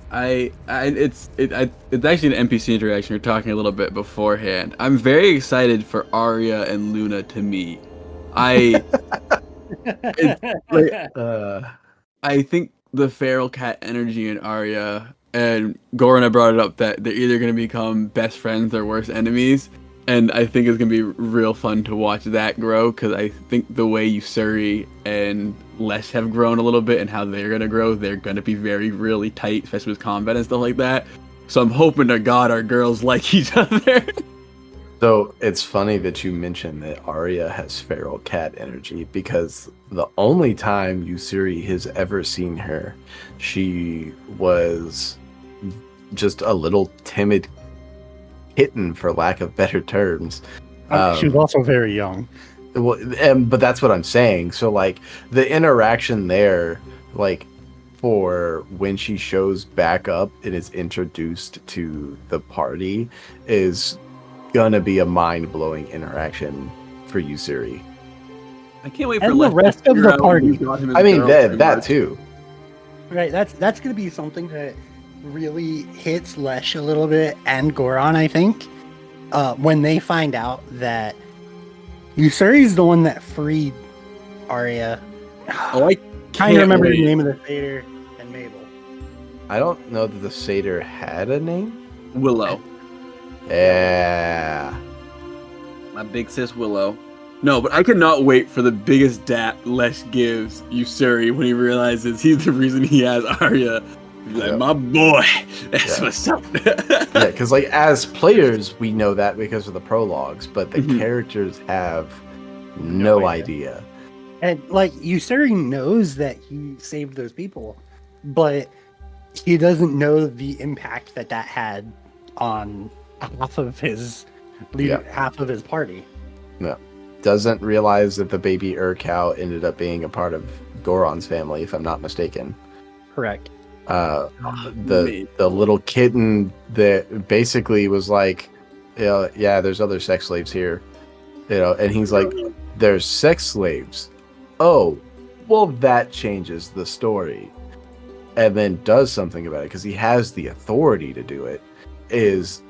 It's actually an NPC interaction. You're talking a little bit beforehand. I'm very excited for Arya and Luna to meet. I think the feral cat energy in Arya, and Gorana brought it up that they're either going to become best friends or worst enemies, and I think it's going to be real fun to watch that grow, because I think the way Yusuri and Lesh have grown a little bit and how they're going to grow, they're going to be really tight, especially with combat and stuff like that. So I'm hoping to God our girls like each other.
So it's funny that you mentioned that Arya has feral cat energy, because the only time Yusuri has ever seen her, she was just a little timid kitten, for lack of better terms.
She was also very young.
Well, but that's what I'm saying. So like the interaction there, like for when she shows back up and is introduced to the party, is gonna be a mind-blowing interaction for Yusuri.
I can't wait for
And the rest of the party.
I mean, that too.
Right, that's gonna be something that really hits Lesh a little bit, and Goron, I think, when they find out that Yusuri's the one that freed Arya.
Oh, I
trying to remember the name of the satyr and Mabel.
I don't know that the satyr had a name.
Willow.
Yeah.
My big sis Willow. No, but I cannot wait for the biggest dap Lesh gives Yusuri when he realizes he's the reason he has Arya. He's like, my boy, that's what's up.
Yeah, because like as players, we know that because of the prologues, but the characters have no idea.
And like Yusuri knows that he saved those people, but he doesn't know the impact that had on half of his party.
No. Doesn't realize that the baby cow ended up being a part of Goron's family, if I'm not mistaken.
Correct.
The little kitten that basically was like, yeah, there's other sex slaves here, and he's like, there's sex slaves. Oh, well, that changes the story, and then does something about it because he has the authority to do it. Is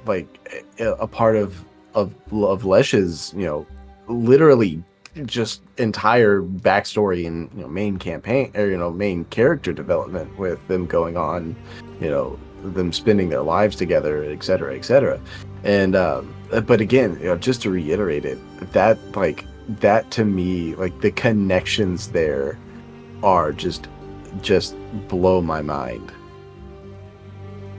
like a part of Lesh's literally just entire backstory and main campaign or main character development with them going on, them spending their lives together, etc., etc. And but again, just to reiterate it, that to me, like the connections there are just blow my mind.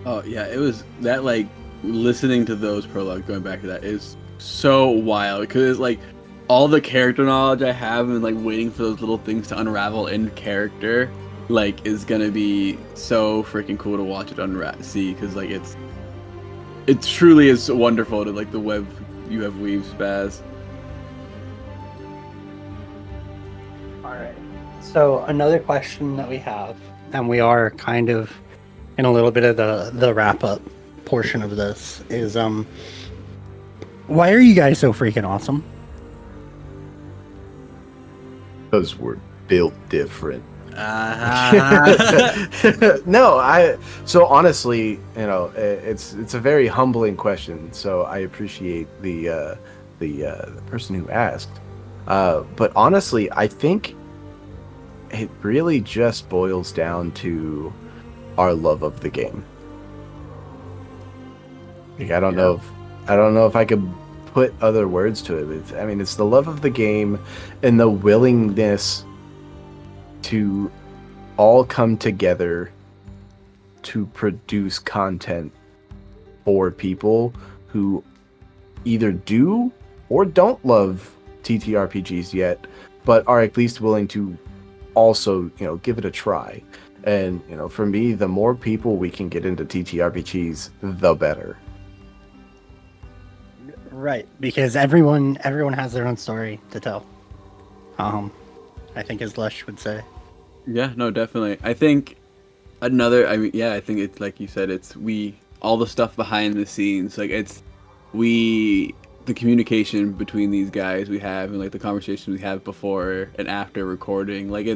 Oh yeah, it was that like listening to those prologue, going back to that is so wild because it's like all the character knowledge I have and like waiting for those little things to unravel in character, like is gonna be so freaking cool to watch it see because like it truly is wonderful to like the web you have weave spaz.
All right. So another question that we have, and we are kind of in a little bit of the wrap up portion of this, is why are you guys so freaking awesome?
Because we're built different.
Uh-huh.
No, so honestly, it's a very humbling question. So I appreciate the person who asked. But honestly, I think it really just boils down to our love of the game. Like, I don't know if I could put other words to it. It's the love of the game and the willingness to all come together to produce content for people who either do or don't love TTRPGs yet, but are at least willing to also, give it a try. And, for me, the more people we can get into TTRPGs, the better.
Right, because everyone has their own story to tell. I think as Lesh would say.
Yeah, no, definitely. I think I think it's like you said, it's all the stuff behind the scenes, like the communication between these guys we have and like the conversations we have before and after recording, like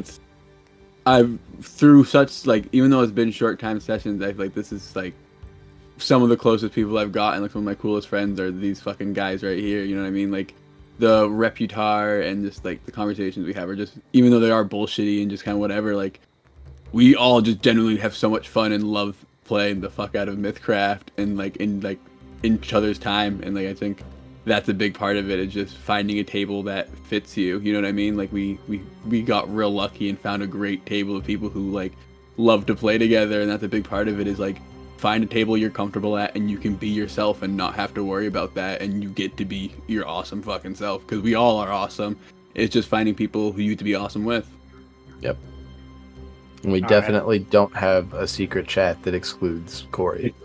I've through such like, even though it's been short time sessions, I feel like this is like some of the closest people I've gotten. Like some of my coolest friends are these fucking guys right here, you know what I mean? Like the repertoire and just like the conversations we have are just, even though they are bullshitty and just kind of whatever, like we all just genuinely have so much fun and love playing the fuck out of Mythcraft and in each other's time. And like I think that's a big part of it, is just finding a table that fits you, you know what I mean? Like we got real lucky and found a great table of people who like love to play together, and that's a big part of it, is like find a table you're comfortable at and you can be yourself and not have to worry about that, and you get to be your awesome fucking self, because we all are awesome. It's just finding people who you get to be awesome with.
Yep. And we
All
definitely don't have a secret chat that excludes Corey.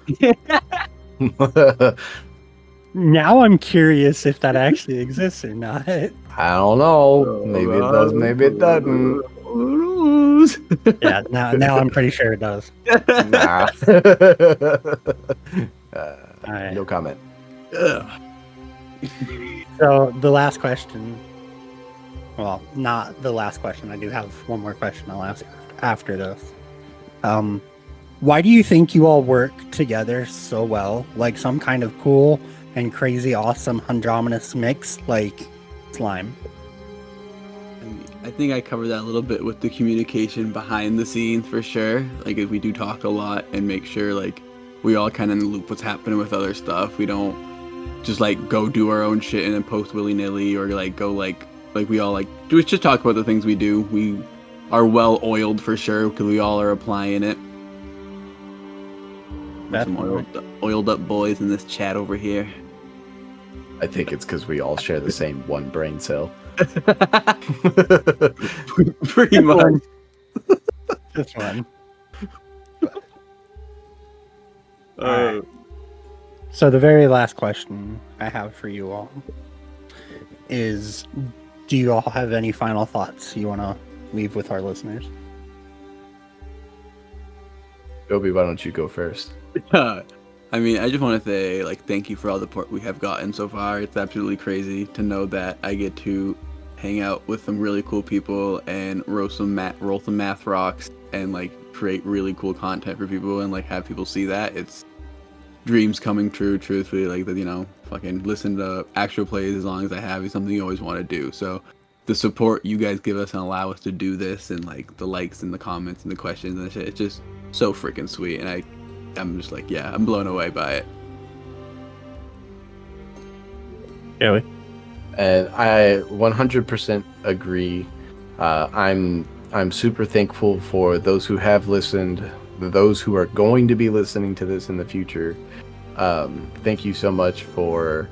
Now I'm curious if that actually exists or not.
I don't know. Maybe it does, maybe it doesn't.
Yeah, now I'm pretty sure it does.
Nah.
All right.
No comment.
So the last question, well, not the last question. I do have one more question I'll ask after this. Why do you think you all work together so well? Like some kind of cool and crazy awesome Andromedus mix, like slime.
I think I covered that a little bit with the communication behind the scenes for sure. Like if we do talk a lot and make sure like we all kind of in the loop what's happening with other stuff. We don't just like go do our own shit and then post willy-nilly, or like go like we all like just talk about the things we do. We are well oiled for sure because we all are applying it. Some oiled up boys in this chat over here.
I think it's because we all share the same one brain cell.
Pretty much.
This one.
Alright.
So the very last question I have for you all is, do you all have any final thoughts you want to leave with our listeners?
Cobi, why don't you go first?
I mean, I just want to say, like, thank you for all the support we have gotten so far. It's absolutely crazy to know that I get to hang out with some really cool people and roll some math rocks and, like, create really cool content for people and, like, have people see that. It's dreams coming true, truthfully. Like, that, you know, fucking listen to actual plays as long as I have is something you always want to do. So the support you guys give us and allow us to do this, and, like, the likes and the comments and the questions and the shit, it's just so freaking sweet. And I'm just like, yeah, I'm blown away by it.
Joey.
And I 100% agree. I'm super thankful for those who have listened, those who are going to be listening to this in the future. Thank you so much for,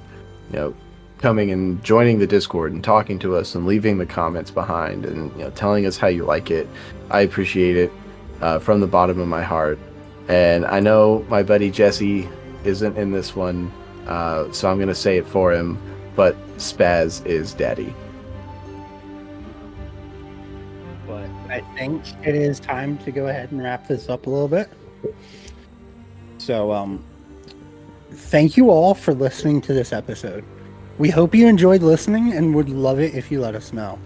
coming and joining the Discord and talking to us and leaving the comments behind and telling us how you like it. I appreciate it from the bottom of my heart. And I know my buddy Jesse isn't in this one, so I'm going to say it for him, but Spaz is daddy.
But I think it is time to go ahead and wrap this up a little bit. So, thank you all for listening to this episode. We hope you enjoyed listening and would love it if you let us know.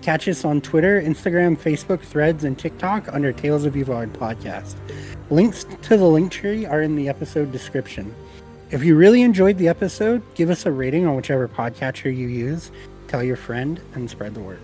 Catch us on Twitter, Instagram, Facebook, Threads, and TikTok under Tales of Evard Podcast. Links to the link tree are in the episode description. If you really enjoyed the episode, give us a rating on whichever podcatcher you use, tell your friend, and spread the word.